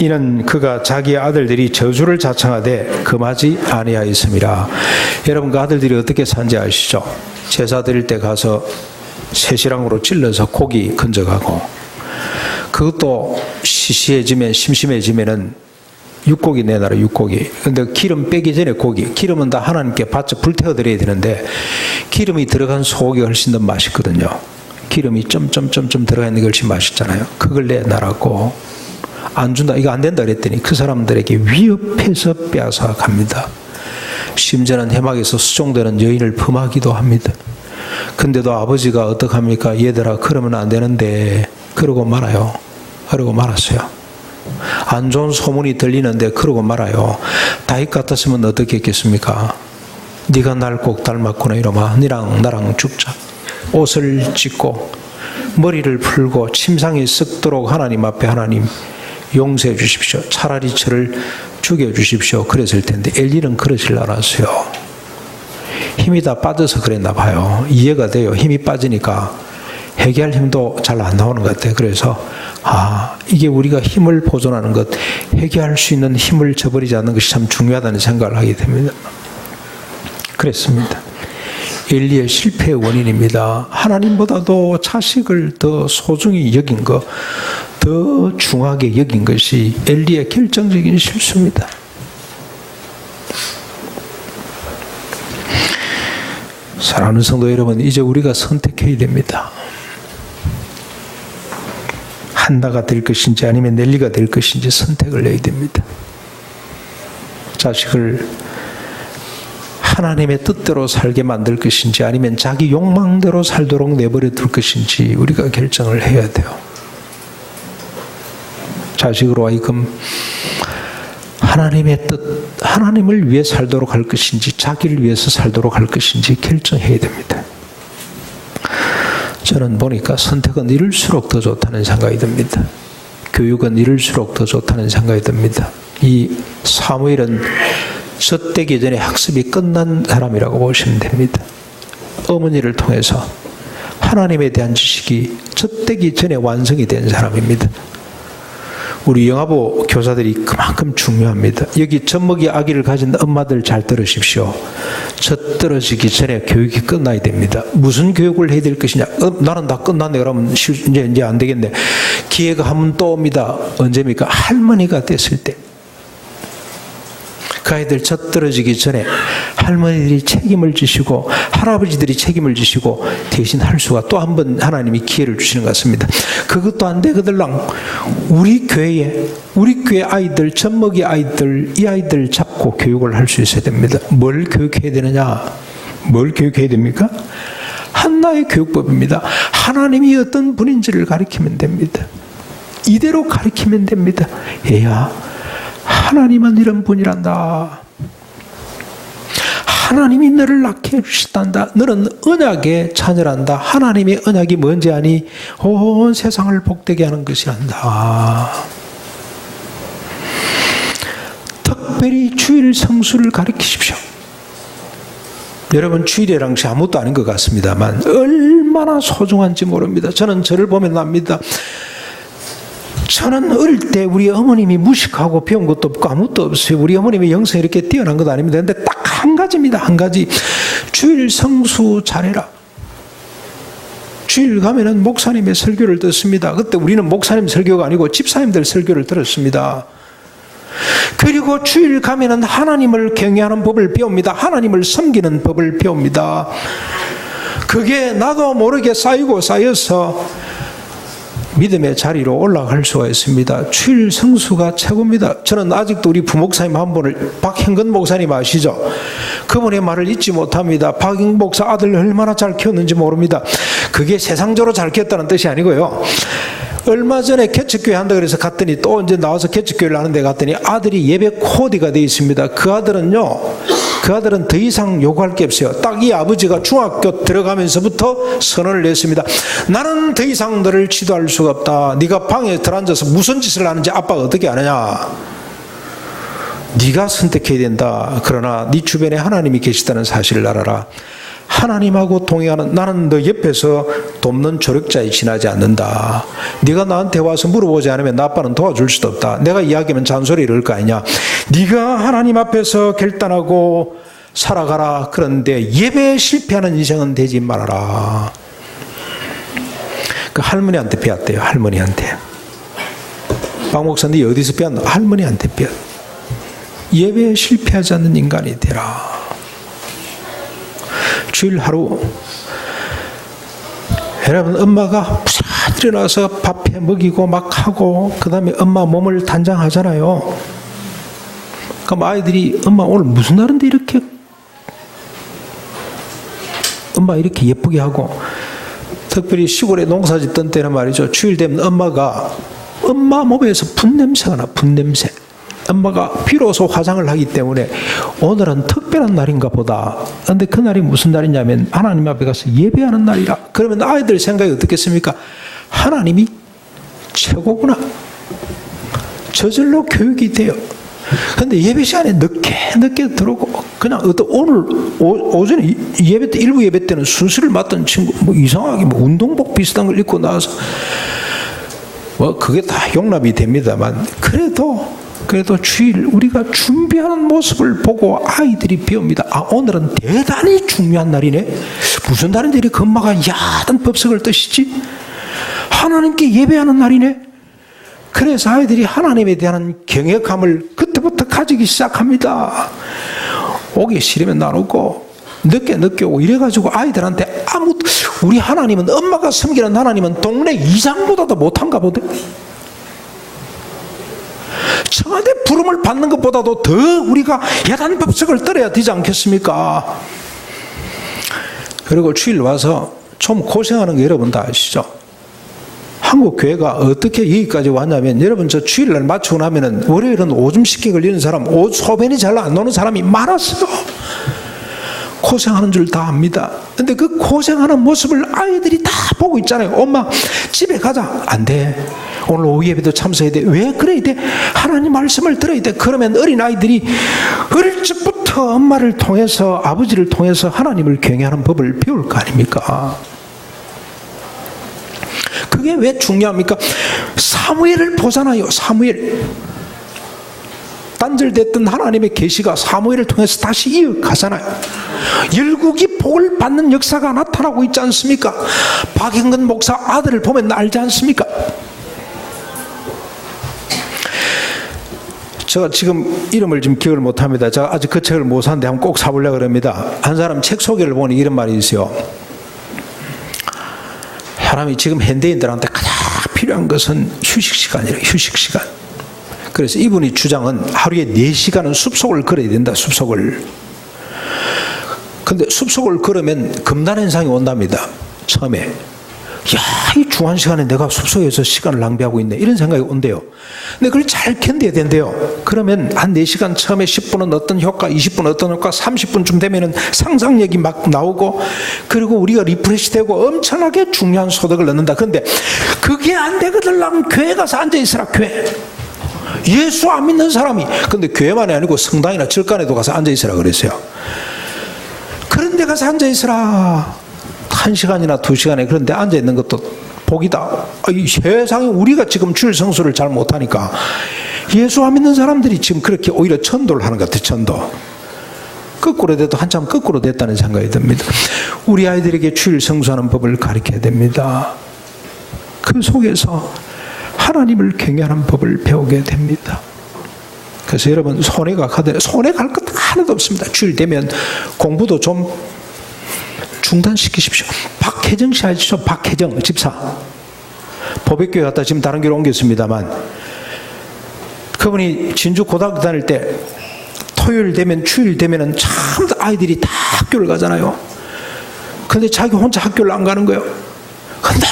이는 그가 자기 아들들이 저주를 자청하되 금하지 아니하였음이라. 여러분 그 아들들이 어떻게 산지 아시죠? 제사 드릴 때 가서 새시랑으로 찔러서 고기 건져가고, 그것도 시시해지면, 심심해지면은 육고기 내놔라, 육고기. 근데 기름 빼기 전에 고기, 기름은 다 하나님께 바쳐 불태워 드려야 되는데 기름이 들어간 소고기가 훨씬 더 맛있거든요. 기름이 점점점점 들어가 있는 게 훨씬 맛있잖아요. 그걸 내놔라고. 안 준다, 이거 안 된다 그랬더니 그 사람들에게 위협해서 빼앗아 갑니다. 심지어는 해막에서 수종되는 여인을 범하기도 합니다. 근데도 아버지가 어떡합니까? 얘들아 그러면 안 되는데 그러고 말아요. 그러고 말았어요. 안 좋은 소문이 들리는데 그러고 말아요. 다윗 같았으면 어떻게 했겠습니까? 네가 날 꼭 닮았구나 이러마. 니랑 나랑 죽자. 옷을 찢고 머리를 풀고 침상에 썩도록 하나님 앞에 하나님 용서해 주십시오. 차라리 저를 죽여주십시오. 그랬을 텐데 엘리는 그러질 않았어요. 힘이 다 빠져서 그랬나 봐요. 이해가 돼요. 힘이 빠지니까 회개할 힘도 잘 안 나오는 것 같아요. 그래서 이게 우리가 힘을 보존하는 것, 회개할 수 있는 힘을 저버리지 않는 것이 참 중요하다는 생각을 하게 됩니다. 그랬습니다. 엘리의 실패의 원인입니다. 하나님보다도 자식을 더 소중히 여긴 것, 더 중하게 여긴 것이 엘리의 결정적인 실수입니다. 사랑하는 성도 여러분, 이제 우리가 선택해야 됩니다. 한나가 될 것인지 아니면 넬리가 될 것인지 선택을 해야 됩니다. 자식을 하나님의 뜻대로 살게 만들 것인지 아니면 자기 욕망대로 살도록 내버려 둘 것인지 우리가 결정을 해야 돼요. 자식으로 하여금 하나님의 뜻, 하나님을 위해 살도록 할 것인지 자기를 위해서 살도록 할 것인지 결정해야 됩니다. 저는 보니까 선택은 이럴수록 더 좋다는 생각이 듭니다. 교육은 이럴수록 더 좋다는 생각이 듭니다. 이 사무엘은 젖되기 전에 학습이 끝난 사람이라고 보시면 됩니다. 어머니를 통해서 하나님에 대한 지식이 젖되기 전에 완성이 된 사람입니다. 우리 영아부 교사들이 그만큼 중요합니다. 여기 젖먹이 아기를 가진 엄마들 잘 들으십시오. 젖 떨어지기 전에 교육이 끝나야 됩니다. 무슨 교육을 해야 될 것이냐? 나는 다 끝났네. 그러면 이제 안 되겠네. 기회가 한 번 또 옵니다. 언제입니까? 할머니가 됐을 때. 그 아이들 젖 떨어지기 전에 할머니들이 책임을 지시고 할아버지들이 책임을 지시고 대신 할 수가 또 한 번 하나님이 기회를 주시는 것 같습니다. 그것도 안 되거들랑 우리 교회 아이들, 젖먹이 아이들, 이 아이들 잡고 교육을 할 수 있어야 됩니다. 뭘 교육해야 되느냐? 뭘 교육해야 됩니까? 한나의 교육법입니다. 하나님이 어떤 분인지를 가르치면 됩니다. 이대로 가르치면 됩니다. 얘야, 하나님은 이런 분이란다. 하나님이 너를 낳게 해주셨단다. 너는 언약의 자녀란다. 하나님의 언약이 뭔지 아니? 온 세상을 복되게 하는 것이란다. 특별히 주일 성수를 가르치십시오. 여러분, 주일이라는 것이 아무것도 아닌 것 같습니다만 얼마나 소중한지 모릅니다. 저는 저를 보면 압니다. 저는 어릴 때 우리 어머님이 무식하고 배운 것도 없고 아무것도 없어요. 우리 어머님의 영성이 이렇게 뛰어난 것도 아닙니다. 그런데 딱 한 가지입니다. 한 가지. 주일 성수 잘해라. 주일 가면은 목사님의 설교를 듣습니다. 그때 우리는 목사님 설교가 아니고 집사님들 설교를 들었습니다. 그리고 주일 가면은 하나님을 경외하는 법을 배웁니다. 하나님을 섬기는 법을 배웁니다. 그게 나도 모르게 쌓여서 믿음의 자리로 올라갈 수가 있습니다. 주일 성수가 최고입니다. 저는 아직도 우리 부목사님 한 분을, 박형근 목사님 아시죠? 그분의 말을 잊지 못합니다. 박형 목사 아들 얼마나 잘 키웠는지 모릅니다. 그게 세상적으로 잘 키웠다는 뜻이 아니고요. 얼마 전에 개척교회 한다 그래서 갔더니 또 이제 나와서 개척교회를 하는데 갔더니 아들이 예배 코디가 되어 있습니다. 그 아들은 더 이상 요구할 게 없어요. 딱 이 아버지가 중학교 들어가면서부터 선언을 냈습니다. 나는 더 이상 너를 지도할 수가 없다. 네가 방에 들어앉아서 무슨 짓을 하는지 아빠가 어떻게 아느냐. 네가 선택해야 된다. 그러나 네 주변에 하나님이 계시다는 사실을 알아라. 하나님하고 동행하는, 나는 너 옆에서 돕는 조력자에 지나지 않는다. 네가 나한테 와서 물어보지 않으면 나 아빠는 도와줄 수도 없다. 내가 이야기하면 잔소리 이럴 거 아니냐. 네가 하나님 앞에서 결단하고 살아가라. 그런데 예배에 실패하는 인생은 되지 말아라. 그 할머니한테 배웠대요. 할머니한테. 박 목사님 어디서 배웠나? 할머니한테 배웠. 예배에 실패하지 않는 인간이 되라. 주일 하루 여러분, 엄마가 부랴 일어나서 밥해 먹이고 막 하고 그 다음에 엄마 몸을 단장하잖아요. 그럼 아이들이 엄마 오늘 무슨 날인데 이렇게 엄마 이렇게 예쁘게 하고, 특별히 시골에 농사 짓던 때는 말이죠. 주일 되면 엄마 몸에서 분냄새가 나. 분냄새. 엄마가 비로소 화장을 하기 때문에 오늘은 특별한 날인가 보다. 그런데 그 날이 무슨 날이냐면 하나님 앞에 가서 예배하는 날이라. 그러면 아이들 생각이 어떻겠습니까? 하나님이 최고구나. 저절로 교육이 돼요. 그런데 예배 시간에 늦게 들어오고 그냥 오늘 오전에 예배 때, 일부 예배 때는 순서를 맡던 친구 뭐 이상하게 뭐 운동복 비슷한 걸 입고 나와서 뭐 그게 다 용납이 됩니다만 그래도 주일 우리가 준비하는 모습을 보고 아이들이 배웁니다. 아, 오늘은 대단히 중요한 날이네. 무슨 날인데 이렇게 엄마가 야단 법석을 뜨시지? 하나님께 예배하는 날이네. 그래서 아이들이 하나님에 대한 경외감을 그때부터 가지기 시작합니다. 오기 싫으면 나누고 늦게 오고 이래가지고 아이들한테 우리 하나님은, 엄마가 섬기는 하나님은 동네 이장보다도 못한가 보대. 청와대 부름을 받는 것보다도 더 우리가 야단 법석을 떨어야 되지 않겠습니까? 그리고 주일 와서 좀 고생하는 거 여러분 다 아시죠? 한국 교회가 어떻게 여기까지 왔냐면, 여러분 저 주일날 마치고 나면은 월요일은 오줌 씻기 걸리는 사람, 소변이 잘 안 나오는 사람이 많았어요. 고생하는 줄 다 압니다. 근데 그 고생하는 모습을 아이들이 다 보고 있잖아요. 엄마 집에 가자. 안 돼. 오늘 오후 예배도 참석해야 돼. 왜 그래야 돼? 하나님 말씀을 들어야 돼. 그러면 어린아이들이 어릴 적부터 엄마를 통해서, 아버지를 통해서 하나님을 경외하는 법을 배울 거 아닙니까? 그게 왜 중요합니까? 사무엘을 보잖아요. 사무엘. 단절됐던 하나님의 계시가 사무엘을 통해서 다시 이어가잖아요. 열국이 복을 받는 역사가 나타나고 있지 않습니까? 박형근 목사 아들을 보면 알지 않습니까? 제가 지금 이름을 좀 기억을 못합니다. 제가 아직 그 책을 못 샀는데 한번 꼭 사보려고 합니다. 한 사람 책 소개를 보니 이런 말이 있어요. 사람이 지금 현대인들한테 가장 필요한 것은 휴식 시간이래요. 휴식 시간. 그래서 이분이 주장은 하루에 4시간은 숲속을 걸어야 된다. 숲속을. 근데 숲속을 걸으면 금단현상이 온답니다. 처음에. 야, 이 중한 시간에 내가 숲속에서 시간을 낭비하고 있네. 이런 생각이 온대요. 근데 그걸 잘 견뎌야 된대요. 그러면 한 4시간 처음에 10분은 어떤 효과, 20분 어떤 효과, 30분쯤 되면은 상상력이 막 나오고, 그리고 우리가 리프레시 되고 엄청나게 중요한 소득을 얻는다. 그런데 그게 안 되거든. 난 교회 가서 앉아있으라, 교회. 예수 안 믿는 사람이. 근데 교회만이 아니고 성당이나 절간에도 가서 앉아있으라 그랬어요. 그런 데 가서 앉아있으라. 1시간이나 2시간에 그런 데 앉아있는 것도 복이다. 이 세상에 우리가 지금 주일 성수를 잘 못하니까 예수 안 믿는 사람들이 지금 그렇게 오히려 전도를 하는 것 같아요. 전도. 거꾸로 돼도 한참 거꾸로 됐다는 생각이 듭니다. 우리 아이들에게 주일 성수하는 법을 가르쳐야 됩니다. 그 속에서 하나님을 경외하는 법을 배우게 됩니다. 그래서 여러분 손해가 가더라도 손해 갈 것 하나도 없습니다. 주일 되면 공부도 좀 중단시키십시오. 박혜정 씨 아시죠? 박혜정 집사. 보백교회 갔다 지금 다른 교회로 옮겼습니다만 그분이 진주 고등학교 다닐 때 토요일 되면 주일 되면은 참 아이들이 다 학교를 가잖아요. 근데 자기 혼자 학교를 안 가는 거예요. 근데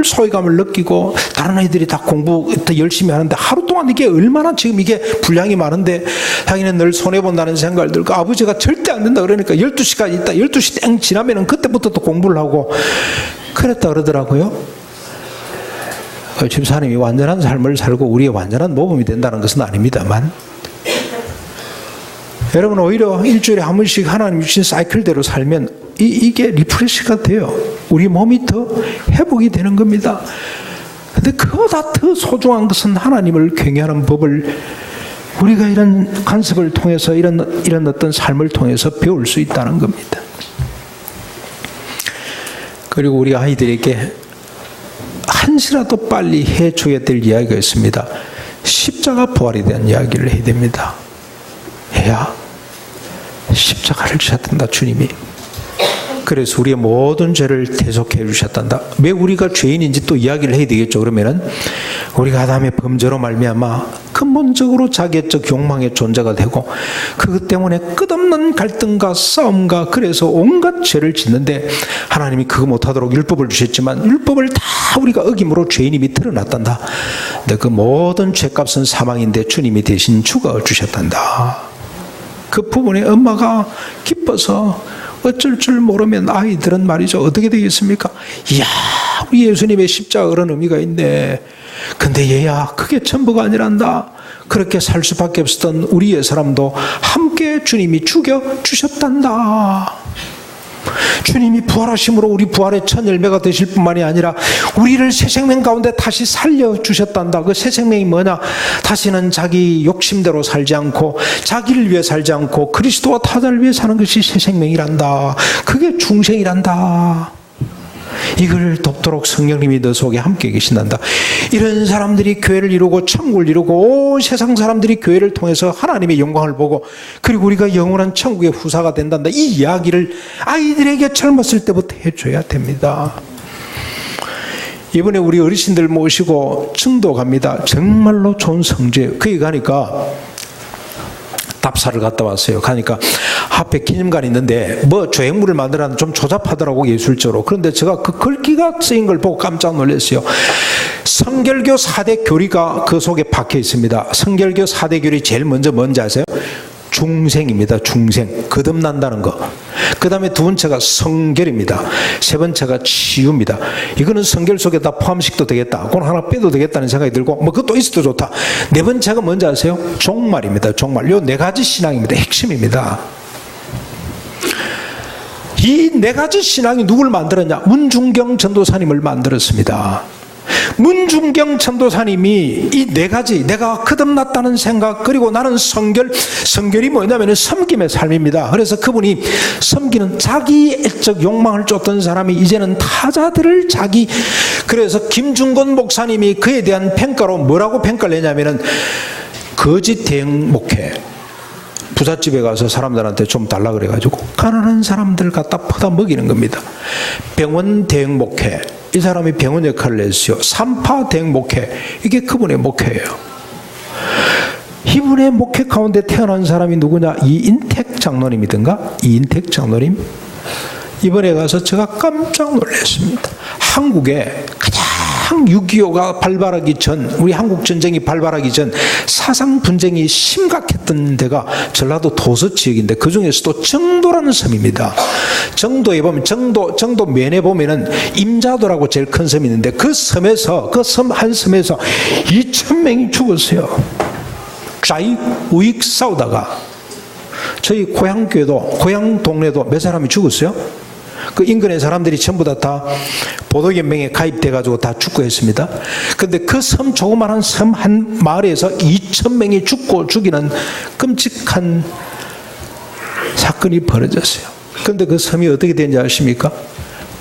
소외감을 느끼고 다른 아이들이 다 공부 더 열심히 하는데 하루 동안 이게 얼마나 지금 이게 분량이 많은데 자기는 늘 손해본다는 생각을 들고 아버지가 절대 안 된다 그러니까 12시까지 있다 12시 땡 지나면은 그때부터 또 공부를 하고 그랬다 그러더라고요. 집사님이 완전한 삶을 살고 우리의 완전한 모범이 된다는 것은 아닙니다만 여러분 오히려 일주일에 한 번씩 하나님 주신 사이클대로 살면 이게 리프레시가 돼요. 우리 몸이 더 회복이 되는 겁니다. 근데 그보다 더 소중한 것은 하나님을 경외하는 법을 우리가 이런 관습을 통해서 이런 어떤 삶을 통해서 배울 수 있다는 겁니다. 그리고 우리 아이들에게 한시라도 빨리 해줘야 될 이야기가 있습니다. 십자가 부활에 대한 이야기를 해야 됩니다. 해야 십자가를 지셨단다 주님이. 그래서 우리의 모든 죄를 대속해 주셨단다. 왜 우리가 죄인인지 또 이야기를 해야 되겠죠. 그러면은 우리가 아담의 범죄로 말미암아 근본적으로 자기적 욕망의 존재가 되고 그것 때문에 끝없는 갈등과 싸움과 그래서 온갖 죄를 짓는데 하나님이 그거 못하도록 율법을 주셨지만 율법을 다 우리가 어김으로 죄인임이 드러났단다. 근데 그 모든 죄값은 사망인데 주님이 대신 죽어 주셨단다. 그 부분에 엄마가 기뻐서 어쩔 줄 모르면 아이들은 말이죠. 어떻게 되겠습니까? 이야, 우리 예수님의 십자가 그런 의미가 있네. 근데 얘야, 그게 전부가 아니란다. 그렇게 살 수밖에 없었던 우리의 사람도 함께 주님이 죽여주셨단다. 주님이 부활하심으로 우리 부활의 첫 열매가 되실 뿐만이 아니라 우리를 새 생명 가운데 다시 살려주셨단다. 그 새 생명이 뭐냐? 다시는 자기 욕심대로 살지 않고 자기를 위해 살지 않고 그리스도와 타자를 위해 사는 것이 새 생명이란다. 그게 중생이란다. 이걸 돕도록 성령님이 너 속에 함께 계신단다. 이런 사람들이 교회를 이루고 천국을 이루고 온 세상 사람들이 교회를 통해서 하나님의 영광을 보고 그리고 우리가 영원한 천국의 후사가 된단다. 이 이야기를 아이들에게 젊었을 때부터 해줘야 됩니다. 이번에 우리 어르신들 모시고 증도 갑니다. 정말로 좋은 성지예요. 거기 가니까 답사를 갔다 왔어요. 가니까 앞에 기념관이 있는데 뭐 조형물을 만들었는데 좀 조잡하더라고 예술적으로. 그런데 제가 그 글귀가 쓰인 걸 보고 깜짝 놀랐어요. 성결교 4대 교리가 그 속에 박혀 있습니다. 성결교 4대 교리 제일 먼저 뭔지 아세요? 중생입니다. 중생. 거듭난다는 거. 그 다음에 두 번째가 성결입니다. 세 번째가 치유입니다. 이거는 성결 속에 다 포함시켜도 되겠다. 그건 하나 빼도 되겠다는 생각이 들고 뭐 그것도 있어도 좋다. 네 번째가 뭔지 아세요? 종말입니다. 종말. 요 네 가지 신앙입니다. 핵심입니다. 이 네 가지 신앙이 누굴 만들었냐? 문중경 전도사님을 만들었습니다. 문중경 전도사님이 이 네 가지, 내가 거듭났다는 생각, 그리고 나는 성결이 뭐냐면 섬김의 삶입니다. 그래서 그분이 섬기는 자기 애적 욕망을 쫓던 사람이 이제는 타자들을 그래서 김중건 목사님이 그에 대한 평가로 뭐라고 평가를 내냐면은 거짓 대응 목회. 부잣집에 가서 사람들한테 좀 달라 그래가지고 가난한 사람들 갖다 퍼다 먹이는 겁니다. 병원 대응 목회. 이 사람이 병원 역할을 했어요. 산파 대응 목회. 이게 그분의 목회예요. 이분의 목회 가운데 태어난 사람이 누구냐? 이인택 장로님이든가? 이인택 장로님? 이번에 가서 제가 깜짝 놀랐습니다. 한국에 가장 6.25가 발발하기 전, 우리 한국 전쟁이 발발하기 전 사상 분쟁이 심각했던 데가 전라도 도서 지역인데 그 중에서도 정도라는 섬입니다. 정도에 보면 정도 면에 보면은 임자도라고 제일 큰 섬이 있는데 그 섬에서 그 섬 한 섬에서 2,000명이 죽었어요. 좌익 우익 싸우다가 저희 고향 동네도 몇 사람이 죽었어요. 그 인근의 사람들이 전부 다 보도연맹에 가입돼가지고 다 죽고 했습니다. 근데 그 섬, 조그마한 섬 한 마을에서 2,000명이 죽이는 끔찍한 사건이 벌어졌어요. 근데 그 섬이 어떻게 된지 아십니까?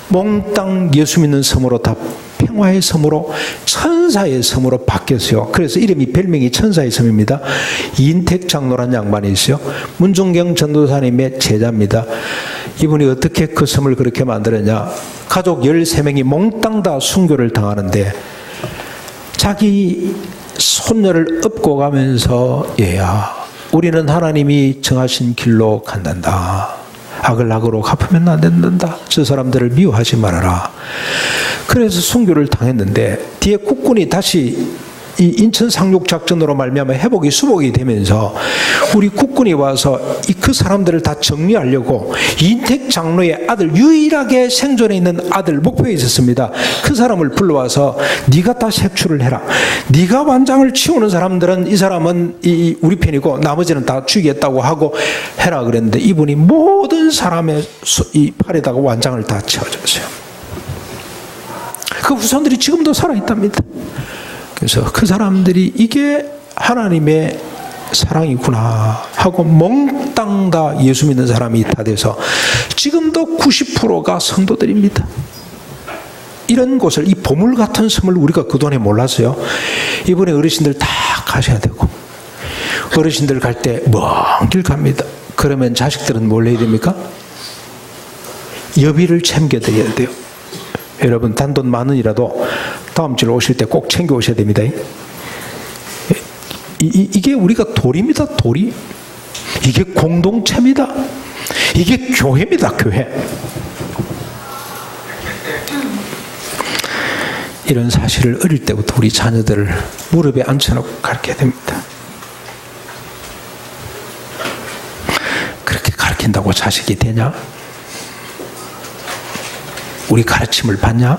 몽땅 예수 믿는 섬으로 다 평화의 섬으로 천사의 섬으로 바뀌었어요. 그래서 별명이 천사의 섬입니다. 이인택 장로라는 양반이 있어요. 문중경 전도사님의 제자입니다. 이분이 어떻게 그 섬을 그렇게 만들었냐? 가족 13명이 몽땅 다 순교를 당하는데 자기 손녀를 업고 가면서 얘야, 우리는 하나님이 정하신 길로 간단다. 악을 악으로 갚으면 안 된다. 저 사람들을 미워하지 말아라. 그래서 순교를 당했는데 뒤에 국군이 다시 이 인천 상륙 작전으로 말미암아 회복이 수복이 되면서 우리 국군이 와서 그 사람들을 다 정리하려고 이인택 장로의 아들, 유일하게 생존해 있는 아들 목표에 있었습니다. 그 사람을 불러와서 네가 다 색출을 해라. 네가 완장을 치우는 사람들은 이 사람은 우리 편이고 나머지는 다 죽이겠다고 하고 해라 그랬는데 이분이 모든 사람의 이 팔에다가 완장을 다 채워줬어요. 그 후손들이 지금도 살아있답니다. 그래서 그 사람들이 이게 하나님의 사랑이구나 하고 몽땅 다 예수 믿는 사람이 다 돼서 지금도 90%가 성도들입니다. 이런 곳을, 이 보물 같은 섬을 우리가 그동안에 몰랐어요. 이번에 어르신들 다 가셔야 되고, 어르신들 갈 때 먼 길 갑니다. 그러면 자식들은 뭘 해야 됩니까? 여비를 챙겨드려야 돼요. 여러분, 단돈 10,000원이라도 다음 주에 오실 때 꼭 챙겨 오셔야 됩니다. 이게 우리가 도리입니다. 도리. 이게 공동체입니다. 이게 교회입니다. 교회. 이런 사실을 어릴 때부터 우리 자녀들을 무릎에 앉혀놓고 가르쳐야 됩니다. 그렇게 가르친다고 자식이 되냐? 우리 가르침을 받냐?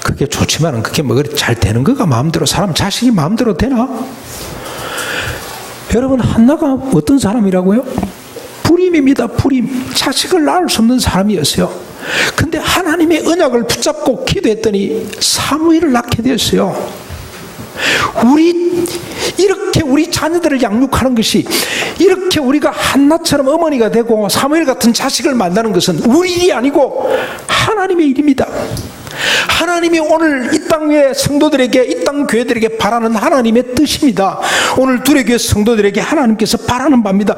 그게 좋지만 그게 뭐 잘 되는 거가 마음대로, 사람 자식이 마음대로 되나? 여러분, 한나가 어떤 사람이라고요? 불임입니다. 불임. 자식을 낳을 수 없는 사람이었어요. 근데 하나님의 언약을 붙잡고 기도했더니 사무엘을 낳게 되었어요. 이렇게 우리 자녀들을 양육하는 것이, 이렇게 우리가 한나처럼 어머니가 되고 사무엘 같은 자식을 만나는 것은 우리 일이 아니고 하나님의 일입니다. 하나님이 오늘 이 땅 위에 성도들에게, 이 땅 교회들에게 바라는 하나님의 뜻입니다. 오늘 두레교회 성도들에게 하나님께서 바라는 바입니다.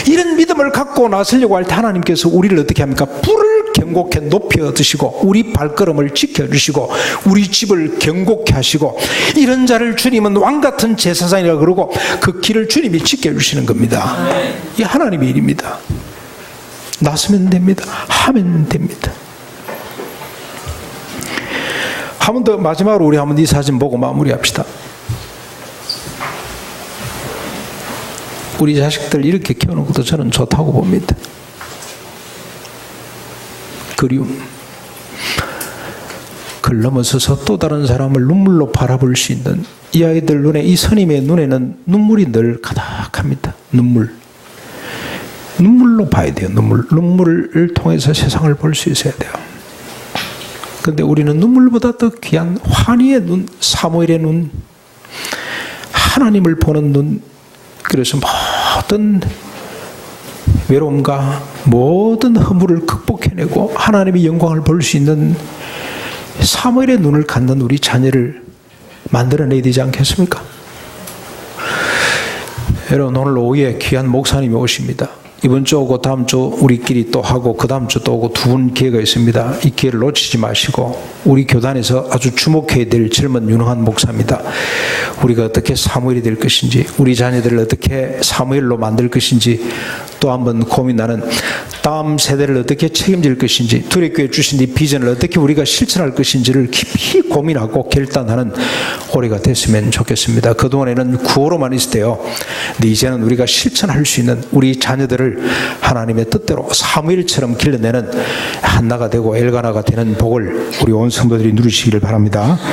이런 믿음을 갖고 나서려고 할 때 하나님께서 우리를 어떻게 합니까? 불을 견고케 높여 드시고 우리 발걸음을 지켜주시고 우리 집을 견고케 하시고, 이런 자를 주님은 왕같은 제사장이라고 그러고 그 길을 주님이 지켜주시는 겁니다. 이 하나님의 일입니다. 나서면 됩니다. 하면 됩니다. 한 번 더 마지막으로 우리 한번 이 사진 보고 마무리합시다. 우리 자식들 이렇게 키우는 것도 저는 좋다고 봅니다. 그리움. 그걸 넘어서서 또 다른 사람을 눈물로 바라볼 수 있는, 이 아이들 눈에, 이 스님의 눈에는 눈물이 늘 가득합니다. 눈물로 봐야 돼요. 눈물을 통해서 세상을 볼 수 있어야 돼요. 그런데 우리는 눈물보다 더 귀한 환희의 눈, 사무엘의 눈, 하나님을 보는 눈, 그래서 모든 외로움과 모든 허물을 극복해내고 하나님의 영광을 볼 수 있는 사무엘의 눈을 갖는 우리 자녀를 만들어내야 되지 않겠습니까? 여러분, 오늘 오후에 귀한 목사님이 오십니다. 이번 주 오고 다음 주 우리끼리 또 하고 그 다음 주 또 오고 두 분 기회가 있습니다. 이 기회를 놓치지 마시고 우리 교단에서 아주 주목해야 될 젊은 유능한 목사입니다. 우리가 어떻게 사무엘이 될 것인지, 우리 자녀들을 어떻게 사무엘로 만들 것인지 또 한번 고민하는, 다음 세대를 어떻게 책임질 것인지, 두레교회 주신 이 비전을 어떻게 우리가 실천할 것인지를 깊이 고민하고 결단하는 올해가 됐으면 좋겠습니다. 그동안에는 구호로만 있을 때요. 근데 이제는 우리가 실천할 수 있는 우리 자녀들을 하나님의 뜻대로 사무엘처럼 길러내는 한나가 되고 엘가나가 되는 복을 우리 온 성도들이 누리시기를 바랍니다.